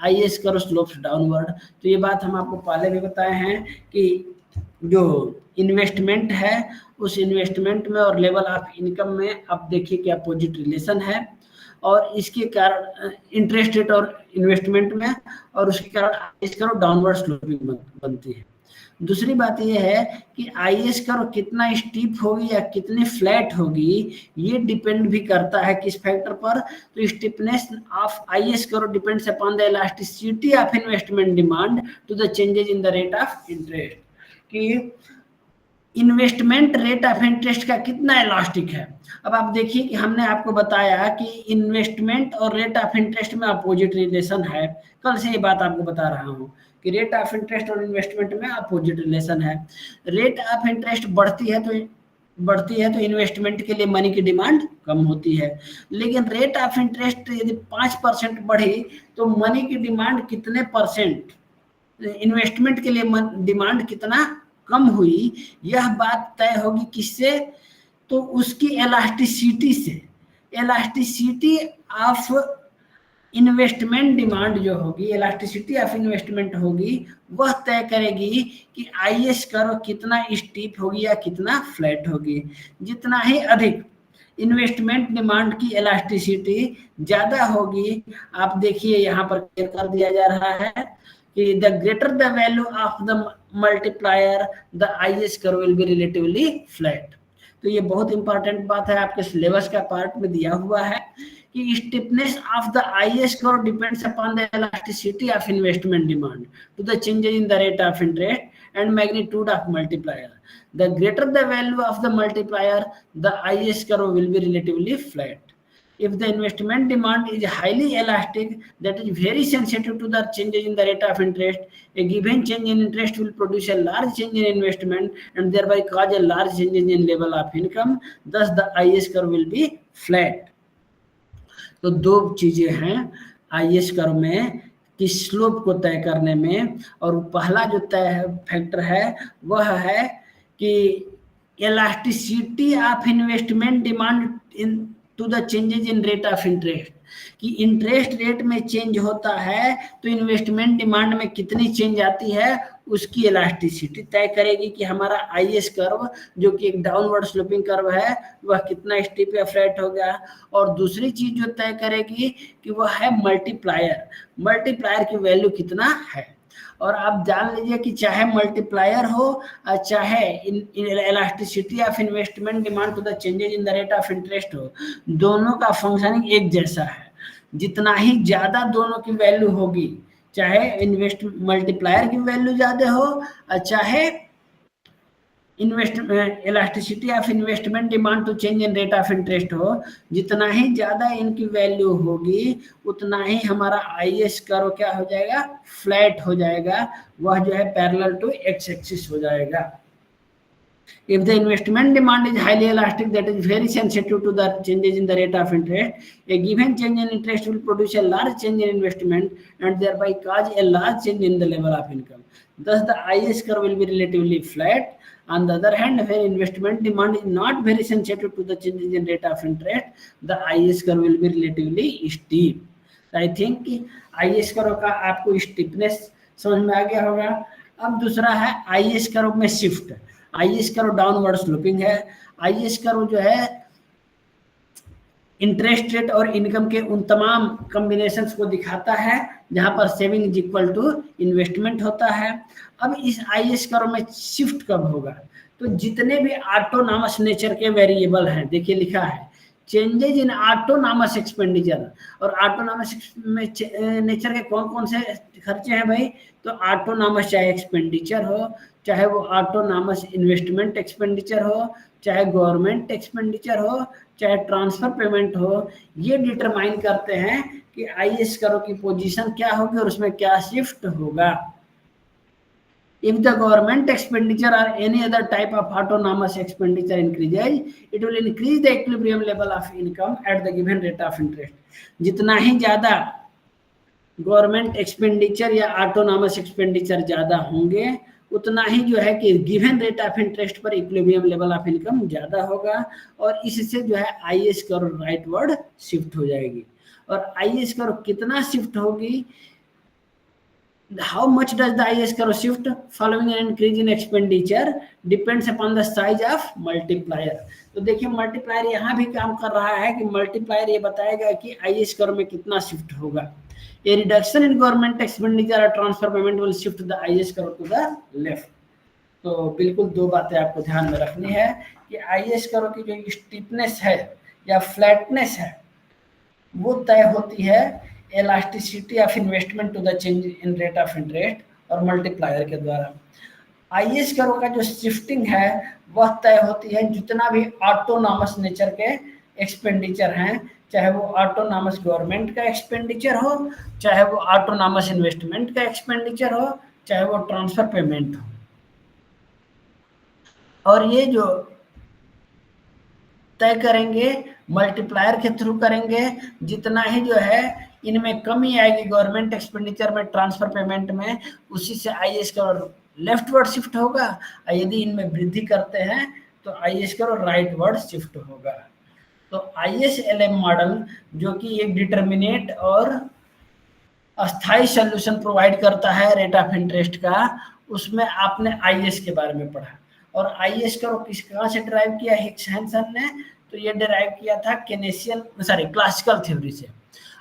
IS curve slopes downward. तो ये बात हम आपको पहले भी बताए हैं कि जो इन्वेस्टमेंट है उस इन्वेस्टमेंट में और लेवल ऑफ इनकम में आप देखिए कि अपोजिट रिलेशन है, और इसके कारण इंटरेस्ट रेट और इन्वेस्टमेंट में, और उसके कारण IS कर्व डाउनवर्ड स्लोपिंग बनती है। दूसरी बात यह है कि आईएस कर्व कितना स्टीप होगी या कितनी फ्लैट होगी, ये डिपेंड भी करता है किस फैक्टर पर, तो steepness of IS curve depends upon the elasticity of investment demand to the changes in the rate of interest. कि इन्वेस्टमेंट रेट ऑफ इंटरेस्ट का कितना इलास्टिक है। अब आप देखिए कि हमने आपको बताया कि इन्वेस्टमेंट और रेट ऑफ इंटरेस्ट में अपोजिट रिलेशन है। कल से ये बात आपको बता रहा हूँ कि रेट ऑफ इंटरेस्ट और इन्वेस्टमेंट में अपोजिट रिलेशन है। रेट ऑफ इंटरेस्ट बढ़ती है तो इन्वेस्टमेंट के लिए मनी की डिमांड कम होती है, लेकिन रेट ऑफ इंटरेस्ट यदि 5% बढ़ी तो मनी की डिमांड कितने परसेंट, इन्वेस्टमेंट के लिए डिमांड कितना कम हुई, यह बात तय होगी किससे, तो उसकी इलास्टिसिटी से। इलास्टिसिटी ऑफ इन्वेस्टमेंट डिमांड जो होगी, इलास्टिसिटी ऑफ इन्वेस्टमेंट होगी, वह तय करेगी कि आईएस कर्व कितना स्टीप होगी या कितना फ्लैट होगी। जितना ही अधिक इन्वेस्टमेंट डिमांड की इलास्टिसिटी ज़्यादा होगी, आप देखिए यहाँ पर क्लियर कर दिया जा रहा है कि the greater the value of the multiplier the IS curve will be relatively flat. तो ये बहुत इंपॉर्टेंट बात है, आपके सिलेबस का पार्ट में दिया हुआ है कि stiffness of the IS curve depends upon the elasticity of investment demand to the changes in the rate of interest and magnitude of multiplier. The greater the value of the multiplier, the IS curve will be relatively flat. If the investment demand is highly elastic, that is very sensitive to the changes in the rate of interest, a given change in interest will produce a large change in investment and thereby cause a large change in level of income. Thus, the IS curve will be flat. तो दो चीजें हैं IS curve में कि slope को तय करने में, और पहला जो तय फैक्टर है वह है कि elasticity of investment demand in to the changes in rate of interest, कि इंटरेस्ट रेट में चेंज होता है तो इन्वेस्टमेंट डिमांड में कितनी चेंज आती है उसकी इलास्टिसिटी तय करेगी कि हमारा आईएस कर्व जो कि एक डाउनवर्ड स्लोपिंग कर्व है वह कितना स्टीप या फ्लैट होगा. और दूसरी चीज जो तय करेगी कि वह है मल्टीप्लायर की वैल्यू कितना है. और आप जान लीजिए कि चाहे मल्टीप्लायर हो चाहे elasticity of investment demand to the changes in the rate of interest हो, दोनों का फंक्शनिंग एक जैसा है. जितना ही ज्यादा दोनों की वैल्यू होगी, चाहे मल्टीप्लायर की वैल्यू ज्यादा हो चाहे elasticity of investment demand to change in rate of interest हो, जितना ही ज्यादा इनकी वैल्यू होगी उतना ही हमारा आईएस कर्व क्या हो जाएगा, फ्लैट हो जाएगा. वह जो है पैरेलल टू एक्स एक्सिस हो जाएगा. If the investment demand is highly elastic, that is very sensitive to the changes in the rate of interest, a given change in interest will produce a large change in investment and thereby cause a large change in the level of income. Thus, the IS curve will be relatively flat. On the other hand, where investment demand is not very sensitive to the changes in rate of interest, the IS curve will be relatively steep. So I think IS curve का आपको steepness समझ में आ गया होगा. अब दूसरा है IS curve में shift. IS curve downward sloping है. आईएस कर्व जो है इंटरेस्ट रेट और इनकम के उन तमाम कॉम्बिनेशंस को दिखाता है जहां पर saving is equal to investment होता है. अब इस आईएस कर्व में शिफ्ट कब होगा, तो जितने भी ऑटोनॉमस नेचर के वेरिएबल हैं, देखिए लिखा है चेंजेज इन ऑटोनॉमस एक्सपेंडिचर. और ऑटोनॉमस नेचर के कौन कौन से खर्चे हैं भाई, तो ऑटोनॉमस चाहे एक्सपेंडिचर हो, चाहे वो ऑटोनॉमस इन्वेस्टमेंट एक्सपेंडिचर हो, चाहे गवर्नमेंट एक्सपेंडिचर हो, चाहे ट्रांसफर पेमेंट हो, ये डिटरमाइन करते हैं कि आईएस कर्व की पोजीशन क्या होगी और उसमें क्या शिफ्ट होगा. If the government expenditure or any other type of autonomous expenditure increases, it will increase the equilibrium level of income at the given rate of interest. जितना ही ज्यादा गवर्नमेंट एक्सपेंडिचर या ऑटोनॉमस एक्सपेंडिचर ज्यादा होंगे उतना ही जो है कि गिवन रेट ऑफ इंटरेस्ट पर इक्विलिब्रियम लेवल ऑफ इनकम ज्यादा होगा और इससे जो है आईएस कर्व राइटवर्ड शिफ्ट हो जाएगी. और आईएस कर्व कितना शिफ्ट होगी, how much does the IS curve shift following an increase in expenditure depends upon the size of multiplier. तो देखिए मल्टीप्लायर यहाँ भी काम कर रहा है कि मल्टीप्लायर ये बताएगा कि IS कर्व में कितना शिफ्ट होगा. A reduction in government expenditure or transfer payment will shift the IS curve to the left. तो बिल्कुल दो बातें आपको ध्यान में रखनी है कि IS कर्व की जो स्टीपनेस है या फ्लैटनेस है वो तय होती है elasticity of investment to the change in rate of interest और मल्टीप्लायर के द्वारा. आईएस कर्व का जो शिफ्टिंग है वह तय होती है जितना भी ऑटोनॉमस नेचर के एक्सपेंडिचर हैं, चाहे वो ऑटोनॉमस गवर्नमेंट का एक्सपेंडिचर हो, चाहे वो ऑटोनॉमस इन्वेस्टमेंट का एक्सपेंडिचर हो, चाहे वो ट्रांसफर पेमेंट हो. और ये जो तय करेंगे मल्टीप्लायर के थ्रू करेंगे. जितना ही जो है इनमें कमी आएगी गवर्नमेंट एक्सपेंडिचर में, ट्रांसफर पेमेंट में, उसी से आईएस कर्व लेफ्टवर्ड शिफ्ट होगा. यदि इनमें वृद्धि करते हैं तो आईएस कर्व राइटवर्ड शिफ्ट होगा. तो ISLM मॉडल जो कि एक डिटरमिनेट और अस्थायी सॉल्यूशन प्रोवाइड करता है रेट ऑफ इंटरेस्ट का, उसमें आपने आईएस के बारे में पढ़ा. और आईएस कर्व कहाँ से डिराइव किया हिक्स-हैंसन ने, तो ये डिराइव किया था क्लासिकल थ्योरी से.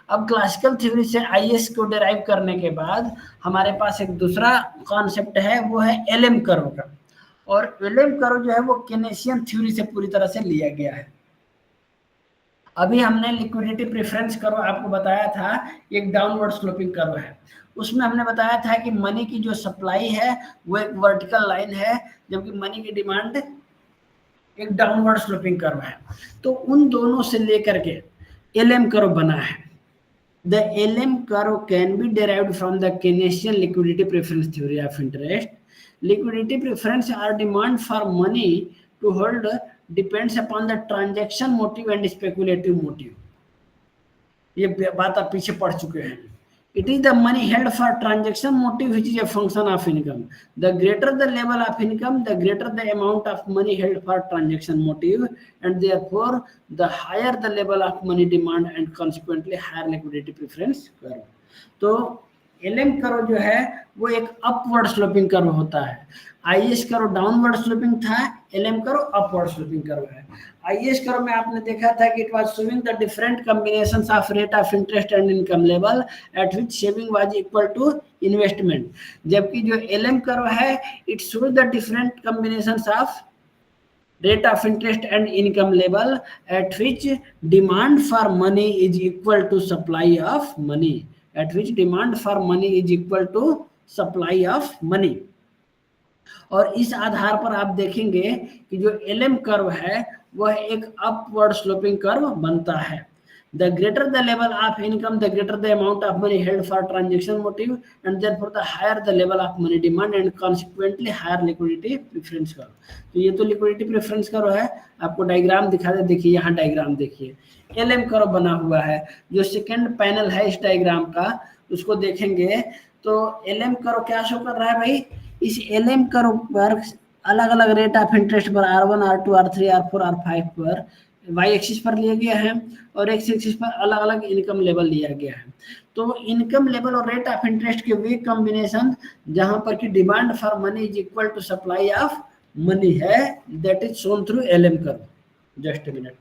अब क्लासिकल थ्योरी से आईएस को डिराइव करने के बाद हमारे पास एक दूसरा कॉन्सेप्ट है, वो है एलएम कर्व का. और एलएम कर्व जो है वो केनेशियन थ्योरी से पूरी तरह से लिया गया है। अभी हमने लिक्विडिटी प्रेफरेंस कर्व आपको बताया था, एक डाउनवर्ड स्लोपिंग कर्व है। उसमें हमने बताया था कि मनी की जो सप्लाई है वो एक वर्टिकल लाइन है, जबकि मनी की डिमांड एक डाउनवर्ड स्लोपिंग कर्व है। तो उन दोनों से लेकर के एलएम कर्व बना है। The LM curve can be derived from the Keynesian liquidity preference theory of interest. Liquidity preference or demand for money to hold depends upon the transaction motive and speculative motive. ये बात आप पीछे पढ़ चुके हैं। It is the money held for transaction motive which is a function of income. The greater the level of income, the greater the amount of money held for transaction motive, and therefore the higher the level of money demand and consequently higher liquidity preference curve. तो LM curve जो है वो एक upward sloping curve होता है। IS curve downward sloping था, LM curve upward sloping curve है। IS curve में आपने देखा था कि it was showing the different combinations of rate of interest and income level at which saving was equal to investment, जबकि जो LM curve है it shows the different combinations of rate of interest and income level at which demand for money is equal to supply of money, at which demand for money is equal to supply of money। और इस आधार पर आप देखेंगे कि जो LM curve है वह एक अपवर्ड स्लोपिंग कर्व बनता है। The greater the level of income, the greater the amount of money held for transaction motive, and therefore the higher the level of money demand and consequently higher liquidity preference curve। तो ये तो liquidity preference curve है, आपको diagram दिखा दे, देखिए यहाँ diagram देखिए, LM curve बना हुआ है। जो सेकंड पैनल है इस डायग्राम का उसको देखेंगे तो एलएम कर्व क्या शो कर रहा है भाई, इस एलएम कर्व पर अलग अलग रेट ऑफ इंटरेस्ट पर R1, R2, R3, R4, R5 पर वाई एक्सिस पर लिया गया है और एक्स एक्सिस पर अलग अलग इनकम लेवल लिया गया है। तो इनकम लेवल और रेट ऑफ इंटरेस्ट के वे कॉम्बिनेशन जहां पर कि demand for money is equal to supply of money है, that is shown through LM curve. Just a minute.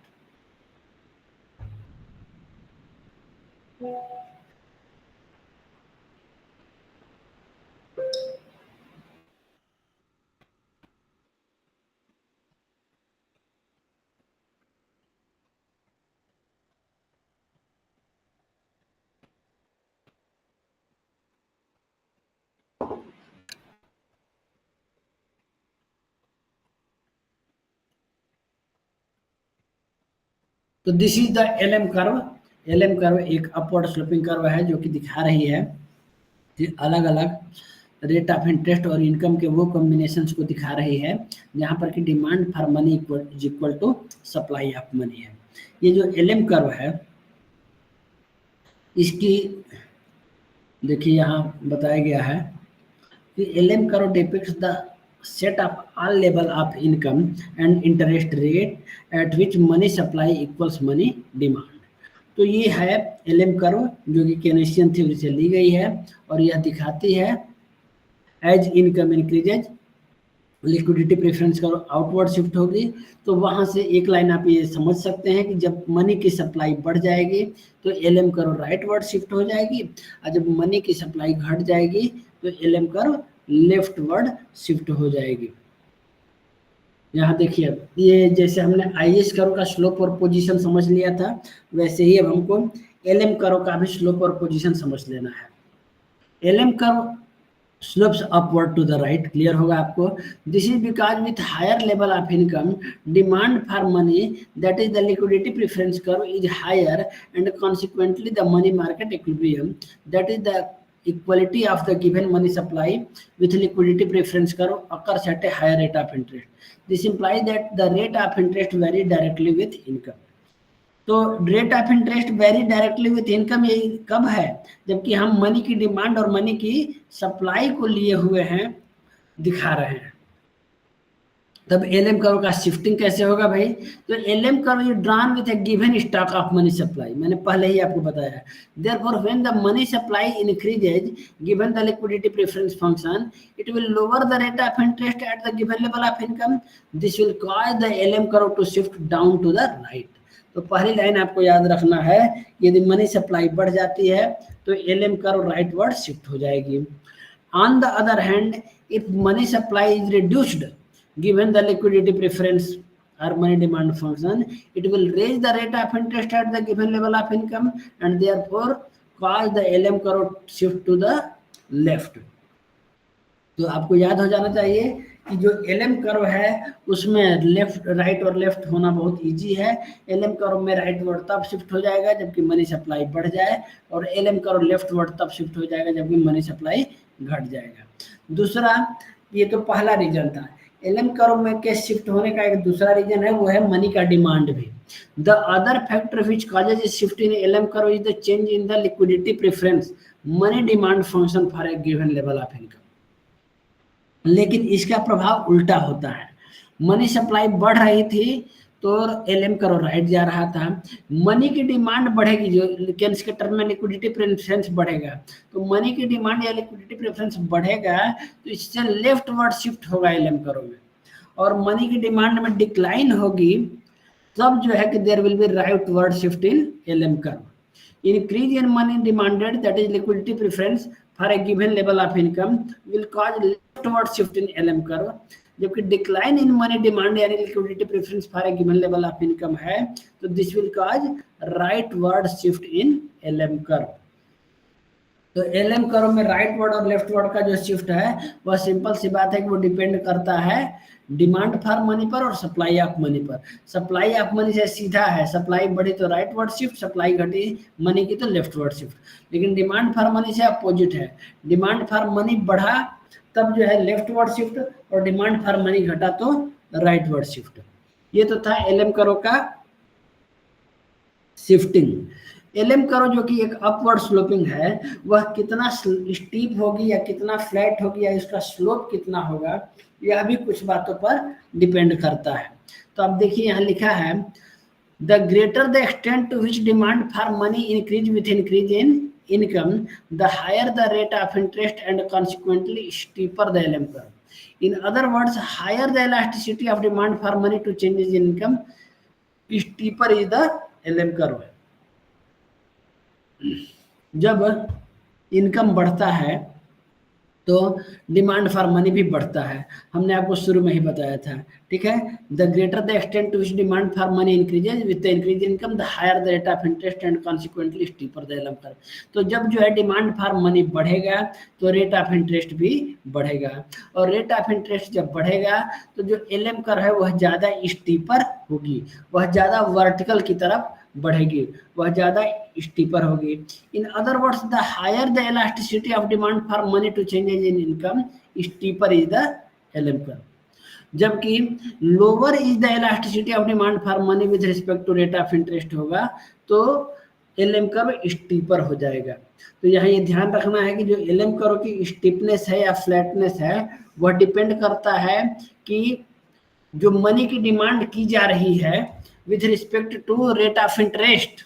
तो this is the LM curve. LM curve एक upward sloping curve है जो कि दिखा रही है कि अलग अलग रेट ऑफ इंटरेस्ट और इनकम के वो कॉम्बिनेशंस को दिखा रही है जहां पर कि demand for money is equal to supply of money है। ये जो एलएम कर्व है इसकी देखिए यहाँ बताया गया है कि LM curve depicts the set of all level of income and interest rate at which money supply equals money demand। तो ये है एलएम कर्व जो कि केनेशियन थ्योरी से ली गई है और यह दिखाती है as income increases liquidity preference curve outward shift होगी। तो वहां से एक लाइन आप ये समझ सकते हैं कि जब मनी की सप्लाई बढ़ जाएगी तो एलएम कर्व राइटवर्ड शिफ्ट हो जाएगी, और जब मनी की सप्लाई घट जाएगी तो एलएम कर्व लेफ्टवर्ड शिफ्ट हो जाएगी। यहाँ देखिए ये जैसे हमने आईएस कर्व का स्लोप और पोजीशन समझ लिया था, वैसे ही अब हमको एलएम कर्व का भी स्लोप और पोजीशन समझ लेना है। LM curve slopes upward to the right, clear होगा आपको। This is because with higher level of income, demand for money, that is the liquidity preference curve, is higher, and consequently the money market equilibrium, that is the equality of the given money supply with liquidity preference curve, occurs at a higher rate of interest। This implies that the rate of interest varies directly with income। तो rate of interest very directly with income ये कब है, जबकि हम money की demand और money की supply को लिए हुए हैं दिखा रहे हैं। तब एलएम कर्व का शिफ्टिंग कैसे होगा भाई, तो LM curve is drawn with a given stock of money supply, मैंने पहले ही आपको बताया। Therefore when the money supply increases given the liquidity preference function, it will lower the rate of interest at the given level of income. This will cause the LM curve to shift down to the right. तो पहली line आपको याद रखना है, यदि money supply बढ़ जाती है तो एलएम कर्व राइटवर्ड शिफ्ट हो जाएगी। On the other hand, if money supply is reduced given the liquidity preference or money demand function, it will raise the rate of interest at the given level of income and therefore cause the LM curve shift to the left. तो आपको याद हो जाना चाहिए कि जो LM curve है उसमें लेफ्ट राइट और लेफ्ट होना बहुत इजी है। LM कर्व में राइट वर्ड तब शिफ्ट हो जाएगा जबकि मनी सप्लाई बढ़ जाए और LM कर्व लेफ्ट वर्ड तब शिफ्ट हो जाएगा जबकि मनी सप्लाई घट जाएगा। दूसरा, ये तो पहला रीजन था। LM कर्व में के शिफ्ट होने का एक दूसरा रीजन है, वो है मनी का डिमांड भी। The other factor which causes shift in LM curve is the change in the liquidity preference money demand function for a given level of income. लेकिन इसका प्रभाव उल्टा होता है। मनी सप्लाई बढ़ रही थी तो LM कर्व राइट जा रहा था। मनी की डिमांड बढ़ेगी, जो केन्स के टर्म में लिक्विडिटी प्रेफरेंस बढ़ेगा, तो मनी की डिमांड या लिक्विडिटी प्रेफरेंस बढ़ेगा तो इससे लेफ्ट वर्ड शिफ्ट होगा LM कर्व में, और मनी की डिमांड में डिक्लाइन होगी तब जो है कि there will be rightward shift in LM curve. Increase in money demanded, that is liquidity preference for a given level of income will cause leftward shift in LM curve, जबकि decline in money demand यानी liquidity preference for a given level of income है तो this will cause rightward shift in LM curve. तो LM curve में rightward और leftward का जो shift है वह सिंपल सी बात है कि वो डिपेंड करता है डिमांड फॉर मनी पर और सप्लाई ऑफ मनी पर। सप्लाई ऑफ मनी से सीधा है, सप्लाई बढ़ी तो राइट वर्ड शिफ्ट, सप्लाई घटी मनी की तो लेफ्ट वर्ड शिफ्ट। लेकिन डिमांड फॉर मनी से अपोजिट है, डिमांड फॉर मनी बढ़ा तब जो है लेफ्ट वर्ड शिफ्ट और डिमांड फॉर मनी घटा तो राइट वर्ड शिफ्ट। ये तो था LM कर्व का शिफ्टिंग। LM कर्व जो कि एक अपवर्ड स्लोपिंग है, वह कितना स्टीप होगी या कितना फ्लैट होगी या इसका स्लोप कितना होगा, यह भी कुछ बातों पर डिपेंड करता है। तो अब देखिए यहाँ लिखा है the greater the extent to which demand for money increase with increase in income, the higher the rate of interest and consequently steeper the LM curve. In other words, higher the elasticity of demand for money to changes in income, steeper is the LM curve. जब income बढ़ता है तो demand for money भी बढ़ता है, हमने आपको शुरू में ही बताया था, ठीक है। The greater the extent to which demand for money increases with the increase income the higher the rate of interest and consequently steeper the LM curve. तो जब जो है डिमांड फॉर मनी बढ़ेगा तो रेट ऑफ इंटरेस्ट भी बढ़ेगा, और rate of interest जब बढ़ेगा तो जो LM कर्व है वह ज़्यादा स्टीपर होगी, वह ज़्यादा वर्टिकल की तरफ बढ़ेगी, वह ज़्यादा स्टीपर होगी। In other words the higher the elasticity of demand for money to changes in income steeper is the LM curve, जबकि lower is the elasticity of demand for money with respect to rate of interest होगा तो LM curve steeper हो जाएगा। तो यहाँ ये ध्यान रखना है कि जो LM कर्व की स्टीपनेस है या फ्लैटनेस है वह डिपेंड करता है कि जो मनी की डिमांड की जा रही है with respect to rate of interest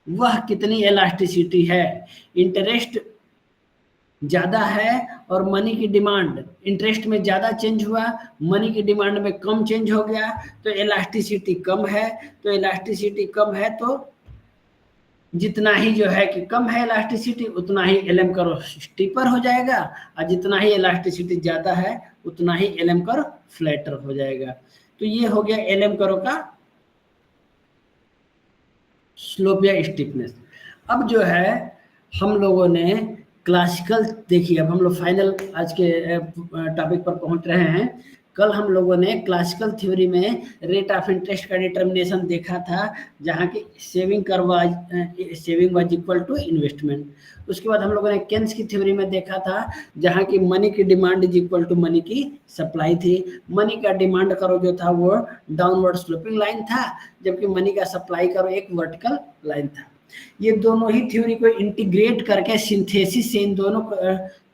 वह कितनी इलास्टिसिटी है। इंटरेस्ट ज़्यादा है और मनी की डिमांड, इंटरेस्ट में ज़्यादा चेंज हुआ, मनी की डिमांड में कम चेंज हो गया तो इलास्टिसिटी कम है। तो इलास्टिसिटी कम है तो जितना ही जो है कि कम है इलास्टिसिटी उतना ही LM कर्व स्टीपर हो जाएगा, और जितना ही इलास्टिसिटी ज़्यादा है उतना ही LM कर्व फ्लैटर हो जाएगा। तो ये हो गया LM कर्व का स्लोप या स्टीपनेस। अब जो है हम लोगों ने क्लासिकल देखिए, अब हम लोग फाइनल आज के टॉपिक पर पहुंच रहे हैं। कल हम लोगों ने क्लासिकल थ्योरी में रेट ऑफ इंटरेस्ट का डिटर्मिनेशन देखा था, जहां की saving was equal to investment. उसके बाद हम लोगों ने केन्स की थ्योरी में देखा था, जहां की मनी की demand is equal to money की सप्लाई थी। मनी का डिमांड करो जो था वो डाउनवर्ड स्लोपिंग लाइन था, जबकि मनी का सप्लाई करो एक वर्टिकल लाइन था। ये दोनों ही थ्योरी को इंटीग्रेट करके सिंथेसिस से, इन दोनों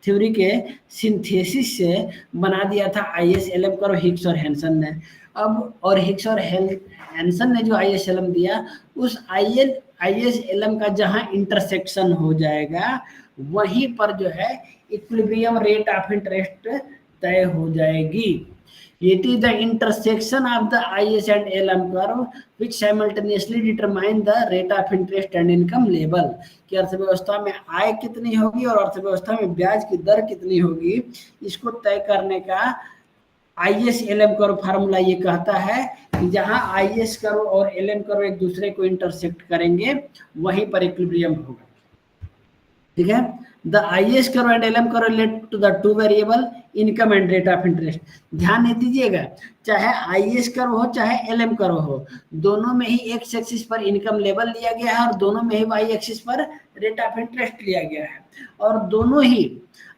थ्योरी के सिंथेसिस से बना दिया था IS-LM कर्व हिग्स और हैंसन ने। अब और हिग्स और हैंसन ने जो IS-LM दिया, उस IS-LM का जहां इंटरसेक्शन हो जाएगा वहीं पर जो है इक्विलिब्रियम रेट ऑफ इंटरेस्ट तय हो जाएगी। It is the intersection of the IS and LM curve which simultaneously determine the rate of interest and income level। कि अर्थव्यवस्था में आय कितनी होगी और अर्थव्यवस्था में ब्याज की दर कितनी होगी, इसको तय करने का IS LM कर्व फार्मूला ये कहता है कि जहां IS कर्व और LM कर्व एक दूसरे को इंटरसेक्ट करेंगे वहीं पर इक्विलिब्रियम होगा, ठीक है। The IS curve and LM curve relate to the two variable income and rate of interest. ध्यान नहीं दीजिएगा, चाहे IS कर्व हो चाहे LM कर्व हो, दोनों में ही एक्स एक्सिस पर इनकम लेवल लिया गया है और दोनों में ही वाई एक्सिस पर रेट ऑफ इंटरेस्ट लिया गया है, और दोनों ही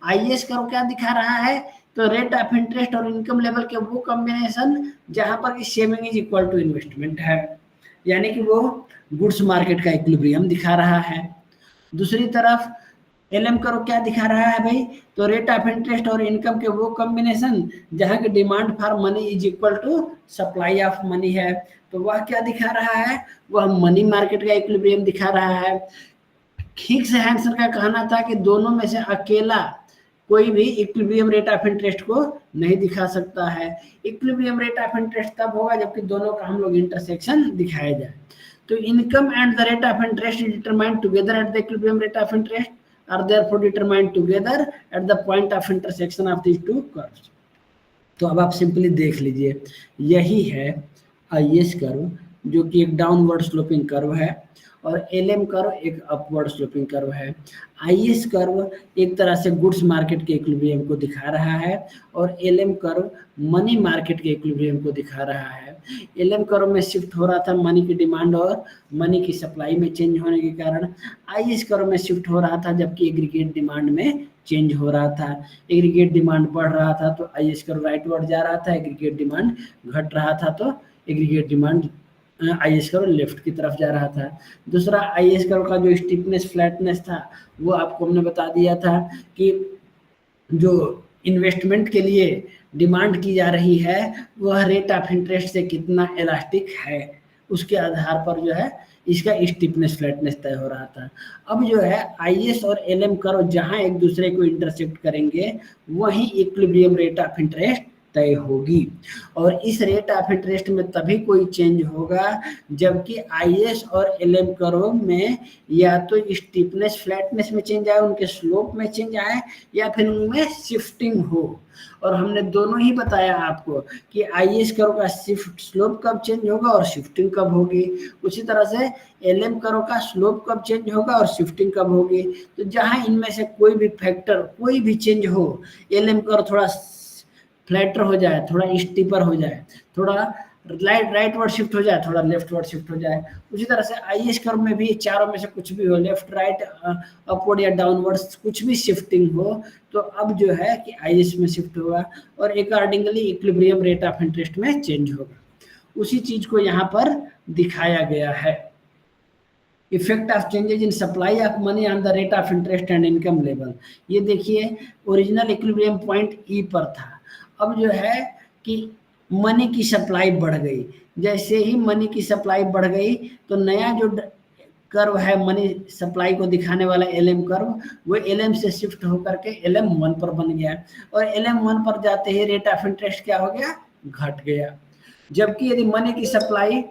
IS कर्व क्या दिखा रहा है, तो रेट ऑफ इंटरेस्ट और इनकम लेवल के वो कॉम्बिनेशन जहां पर कि saving is equal to investment है, यानी कि वो गुड्स मार्केट का इक्विलिब्रियम दिखा रहा है। दूसरी तरफ LM कर्व क्या दिखा रहा है भाई, तो रेट ऑफ इंटरेस्ट और इनकम के वो कॉम्बिनेशन जहां की demand for money is equal to supply of money है, तो वह क्या दिखा रहा है, वह मनी मार्केट का इक्विलिब्रियम दिखा रहा है। हिग्स हैंसन का कहना था कि दोनों में से अकेला कोई भी इक्विलिब्रियम रेट ऑफ इंटरेस्ट को नहीं दिखा सकता है। इक्विलिब्रियम रेट ऑफ इंटरेस्ट तब होगा जबकि दोनों का हम लोग इंटरसेक्शन दिखाया जाए। तो income and the rate of interest is determined together at the equilibrium rate of interest are therefore determined together at the point of intersection of these two curves. तो अब आप सिंपली देख लीजिए, यही है IS कर्व जो कि एक डाउनवर्ड स्लोपिंग कर्व है और LM कर्व एक अपवर्ड स्लोपिंग कर्व है। IS कर्व एक तरह से गुड्स मार्केट के इक्विलिब्रियम को दिखा रहा है और LM कर्व मनी मार्केट के इक्विलिब्रियम को दिखा रहा है। LM कर्व में शिफ्ट हो रहा था मनी की डिमांड और मनी की सप्लाई में चेंज होने के कारण, IS कर्व में शिफ्ट हो रहा था जबकि एग्रीगेट डिमांड में चेंज हो रहा था। एग्रीगेट डिमांड बढ़ रहा था तो IS कर्व राइटवर्ड जा रहा था, एग्रीगेट डिमांड घट रहा था तो aggregate demand IS curve left की तरफ जा रहा था। दूसरा IS कर्व का जो स्टीपनेस फ्लैटनेस था वो आपको हमने बता दिया था कि जो इन्वेस्टमेंट के लिए डिमांड की जा रही है वह रेट ऑफ इंटरेस्ट से कितना इलास्टिक है उसके आधार पर जो है इसका स्टीपनेस फ्लैटनेस तय हो रहा था। अब जो है IS और LM कर्व जहां एक दूसरे को इंटरसेक्ट करेंगे वहीं इक्विलिब्रियम रेट ऑफ इंटरेस्ट तय होगी, और इस रेट ऑफ इंटरेस्ट में तभी कोई चेंज होगा जबकि IS और LM कर्व में या तो स्टीपनेस फ्लैटनेस में चेंज आए, उनके स्लोप में चेंज आए, या फिर उनमें शिफ्टिंग हो। और हमने दोनों ही बताया आपको कि IS कर्व का शिफ्ट स्लोप कब चेंज होगा और शिफ्टिंग कब होगी, उसी तरह से LM कर्व का स्लोप कब चेंज होगा और शिफ्टिंग कब होगी। तो जहां इनमें से कोई भी फैक्टर कोई भी चेंज हो, LM कर्व थोड़ा फ्लैटर हो जाए, थोड़ा स्टीपर हो जाए, थोड़ा राइट वर्ड शिफ्ट हो जाए, थोड़ा लेफ्ट वर्ड शिफ्ट हो जाए, उसी तरह से IS कर्व में भी चारों में से कुछ भी हो, लेफ्ट राइट अपवर्ड या डाउनवर्ड कुछ भी शिफ्टिंग हो, तो अब जो है कि IS में शिफ्ट होगा और accordingly equilibrium rate of interest में चेंज होगा। उसी चीज को यहाँ पर दिखाया गया है। Effect of changes in supply of money on the rate of interest and income level. ये देखिए ओरिजिनल इक्विलिब्रियम पॉइंट E पर था, अब जो है कि मनी की सप्लाई बढ़ गई, जैसे ही मनी की सप्लाई बढ़ गई तो नया जो कर्व है मनी सप्लाई को दिखाने वाला LM कर्व वो LM से शिफ्ट होकर के LM1 पर बन गया, और LM1 पर जाते ही रेट ऑफ इंटरेस्ट क्या हो गया, घट गया। जबकि यदि मनी की सप्लाई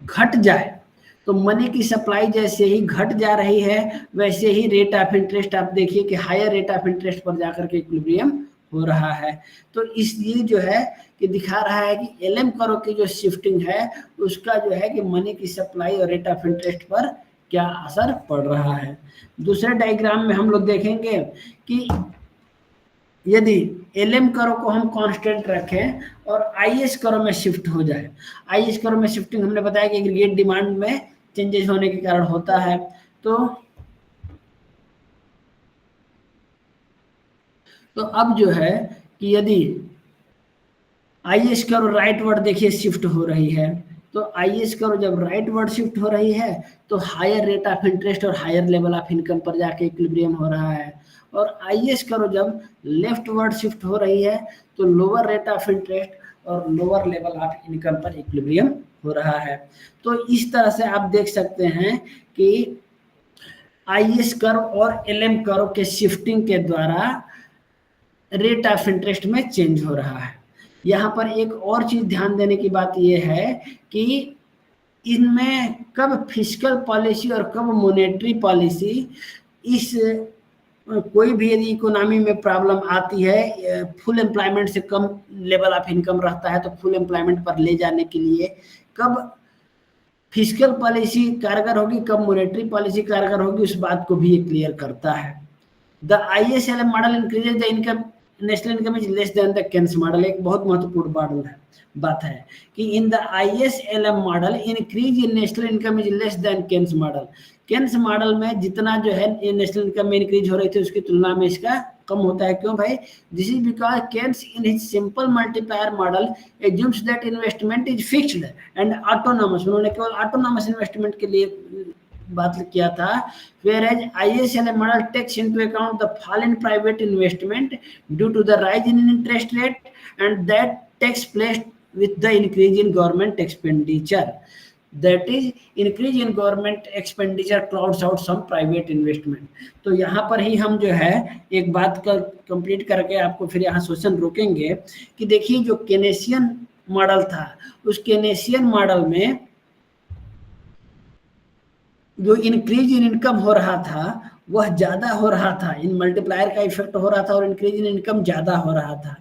घट जाए तो मनी की सप्लाई जैसे ही घट जा रही है वैसे ही रेट ऑफ इंटरेस्ट आप देखिए कि हायर रेट ऑफ इंटरेस्ट पर जाकर के इक्विलिब्रियम हो रहा है। तो इसलिए जो है कि दिखा रहा है कि LM कर्व की जो शिफ्टिंग है उसका जो है कि मनी की सप्लाई और रेट ऑफ इंटरेस्ट पर क्या असर पड़ रहा है। दूसरे डायग्राम में हम लोग देखेंगे कि यदि LM कर्व को हम कांस्टेंट रखें और IS कर्व में शिफ्ट हो जाए, IS कर्व में शिफ्टिंग हमने बताया कि एग्रीगेट डिमांड में चेंजेस होने के कारण होता है। तो अब जो है कि यदि IS कर्व राइटवर्ड देखिए शिफ्ट हो रही है, तो IS कर्व जब राइटवर्ड शिफ्ट हो रही है तो हायर रेट ऑफ इंटरेस्ट और हायर लेवल ऑफ इनकम पर जाके इक्विलिब्रियम हो रहा है, और IS कर्व जब लेफ्टवर्ड शिफ्ट हो रही है तो लोअर रेट ऑफ इंटरेस्ट और लोअर लेवल ऑफ इनकम पर इक्विलिब्रियम हो रहा है। तो इस तरह से आप देख सकते हैं कि IS कर्व और LM कर्व के शिफ्टिंग के द्वारा रेट ऑफ इंटरेस्ट में चेंज हो रहा है। यहाँ पर एक और चीज ध्यान देने की बात यह है कि इनमें कब फिस्कल पॉलिसी और कब मॉनेटरी पॉलिसी इस कोई भी यदि इकोनॉमी में प्रॉब्लम आती है, फुल एम्प्लॉयमेंट से कम लेवल ऑफ इनकम रहता है, तो फुल एम्प्लॉयमेंट पर ले जाने के लिए कब फिजिकल पॉलिसी कारगर होगी, कब मॉनेटरी पॉलिसी कारगर होगी, उस बात को भी ये क्लियर करता है। The ISLM model increases the income, national income is less than the Keynes model. एक बहुत महत्वपूर्ण बात है कि in the ISLM model increase in national income is less than Keynes model. Keynes model में जितना जो है नेशनल इनकम में इंक्रीज हो रही थी उसकी तुलना में इसका कम होता है। क्यों भाई? This is because Keynes in his simple multiplier model assumes that investment is fixed and autonomous. उन्होंने केवल ऑटोनॉमस इन्वेस्टमेंट के लिए बात किया था, whereas ISLM model takes into account the fall in private investment due to the rise in interest rate, and that takes place with the increase in government expenditure. That is, increase in government expenditure crowds out some private investment. तो यहाँ पर ही हम जो है एक बात का complete करके आपको फिर यहाँ सेशन रोकेंगे कि देखिए जो केनेशियन मॉडल था, उस केनेशियन मॉडल में जो इंक्रीज इन इनकम हो रहा था वह ज्यादा हो रहा था, इन मल्टीप्लायर का इफेक्ट हो रहा था और इंक्रीज इन इनकम ज्यादा हो रहा था।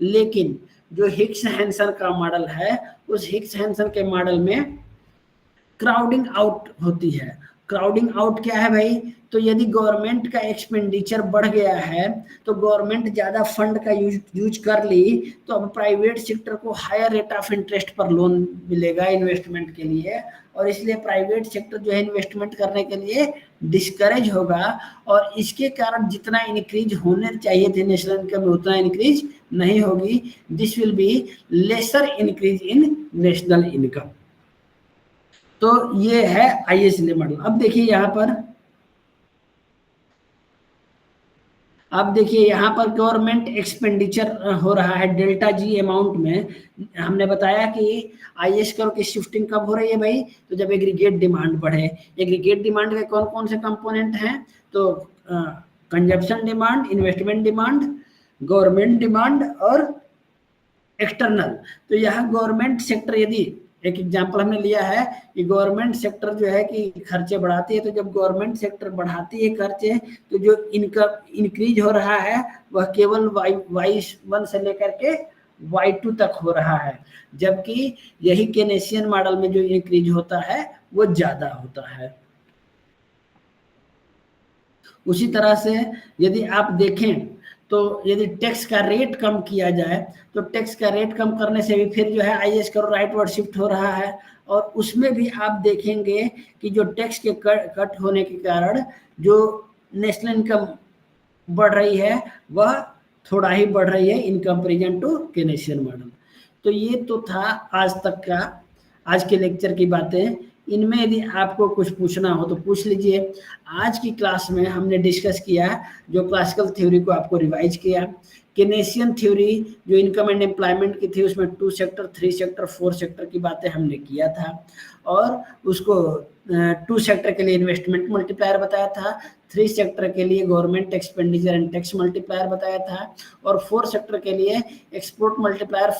लेकिन जो हिक्स हैंसन का मॉडल है, उस हिक्स हैंसन के मॉडल में क्राउडिंग आउट होती है। क्राउडिंग आउट क्या है भाई? तो यदि गवर्नमेंट का एक्सपेंडिचर बढ़ गया है तो गवर्नमेंट ज्यादा फंड का यूज कर ली, तो अब प्राइवेट सेक्टर को हायर रेट ऑफ इंटरेस्ट पर लोन मिलेगा इन्वेस्टमेंट के लिए, और इसलिए प्राइवेट सेक्टर जो है इन्वेस्टमेंट करने के लिए डिस्करेज होगा, और इसके कारण जितना इंक्रीज होने चाहिए थे नेशनल इनकम में उतना इंक्रीज नहीं होगी। This will be lesser increase in national income. तो ये है ISLM मॉडल। अब देखिए यहाँ पर, अब देखिए यहाँ पर गवर्नमेंट एक्सपेंडिचर हो रहा है डेल्टा जी अमाउंट में। हमने बताया कि IS करो की शिफ्टिंग कब हो रही है भाई? तो जब एग्रीगेट डिमांड बढ़े। एग्रीगेट डिमांड के कौन कौन से कंपोनेंट हैं? तो consumption demand, investment demand, government demand और एक्सटर्नल। तो यहाँ गवर्नमेंट सेक्टर, यदि एक एग्जांपल हमने लिया है कि गवर्नमेंट सेक्टर जो है कि खर्चे बढ़ाती है, तो जब गवर्नमेंट सेक्टर बढ़ाती है खर्चे, तो जो इनकम इंक्रीज हो रहा है वह केवल Y1 से लेकर के Y2 तक हो रहा है, जबकि यही केनेशियन मॉडल में जो इंक्रीज होता है वो ज्यादा होता है। उसी तरह से यदि आप देखें तो यदि टैक्स का रेट कम किया जाए, तो टैक्स का रेट कम करने से भी फिर जो है IS करो राइटवर्ड शिफ्ट हो रहा है, और उसमें भी आप देखेंगे कि जो टैक्स के कट होने के कारण जो नेशनल इनकम बढ़ रही है वह थोड़ा ही बढ़ रही है इन कंपेरिजन टू केनेशियन मॉडल। तो ये तो था आज तक का, आज के लेक्चर की बातें। इनमें यदि आपको कुछ पूछना हो तो पूछ लीजिए। आज की क्लास में हमने डिस्कस किया जो क्लासिकल थ्योरी को आपको रिवाइज किया। केनेशियन थ्योरी जो इनकम एंड एम्प्लॉयमेंट की थी उसमें 2 सेक्टर, 3 सेक्टर, 4 सेक्टर की बातें हमने किया था, और उसको 2 सेक्टर के लिए इन्वेस्टमेंट मल्टीप्लायर बताया था, 3 सेक्टर के लिए government expenditure and tax multiplier बताया था, और 4 सेक्टर के लिए export multiplier,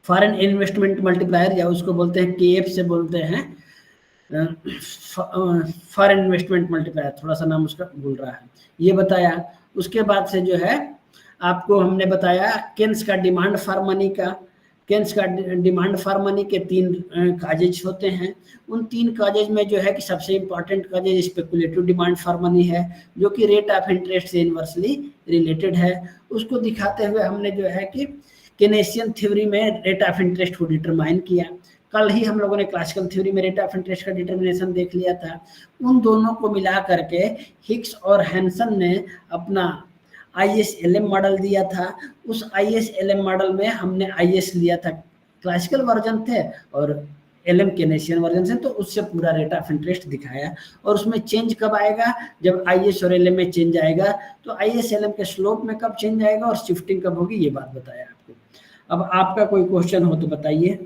foreign investment multiplier, या उसको बोलते हैं KF से बोलते हैं, फॉरेन इन्वेस्टमेंट मल्टीप्लायर, थोड़ा सा नाम उसका भूल रहा है, ये बताया। उसके बाद से जो है आपको हमने बताया केन्स का डिमांड फॉर मनी का। केन्स का डिमांड फॉर मनी के 3 काजेज होते हैं। उन 3 काजेज में जो है कि सबसे important causes speculative demand for money है, जो कि रेट ऑफ इंटरेस्ट से इनवर्सली रिलेटेड है। उसको दिखाते हुए हमने जो है कि केनेशियन थ्योरी में रेट ऑफ इंटरेस्ट को डिटरमाइन किया। कल ही हम लोगों ने क्लासिकल थ्योरी में रेट ऑफ इंटरेस्ट का डिटर्मिनेशन देख लिया था। उन दोनों को मिला करके हिक्स और हैंसन ने अपना ISLM मॉडल दिया था। उस ISLM मॉडल में हमने IS लिया था, क्लासिकल वर्जन थे, और LM केनेशियन वर्जन से, तो उससे पूरा रेट ऑफ इंटरेस्ट दिखाया। और उसमें चेंज कब आएगा? जब IS और LM में चेंज आएगा, तो ISLM के स्लोप में कब चेंज आएगा और शिफ्टिंग कब होगी, ये बात बताया आपको। अब आपका कोई क्वेश्चन हो तो बताइए।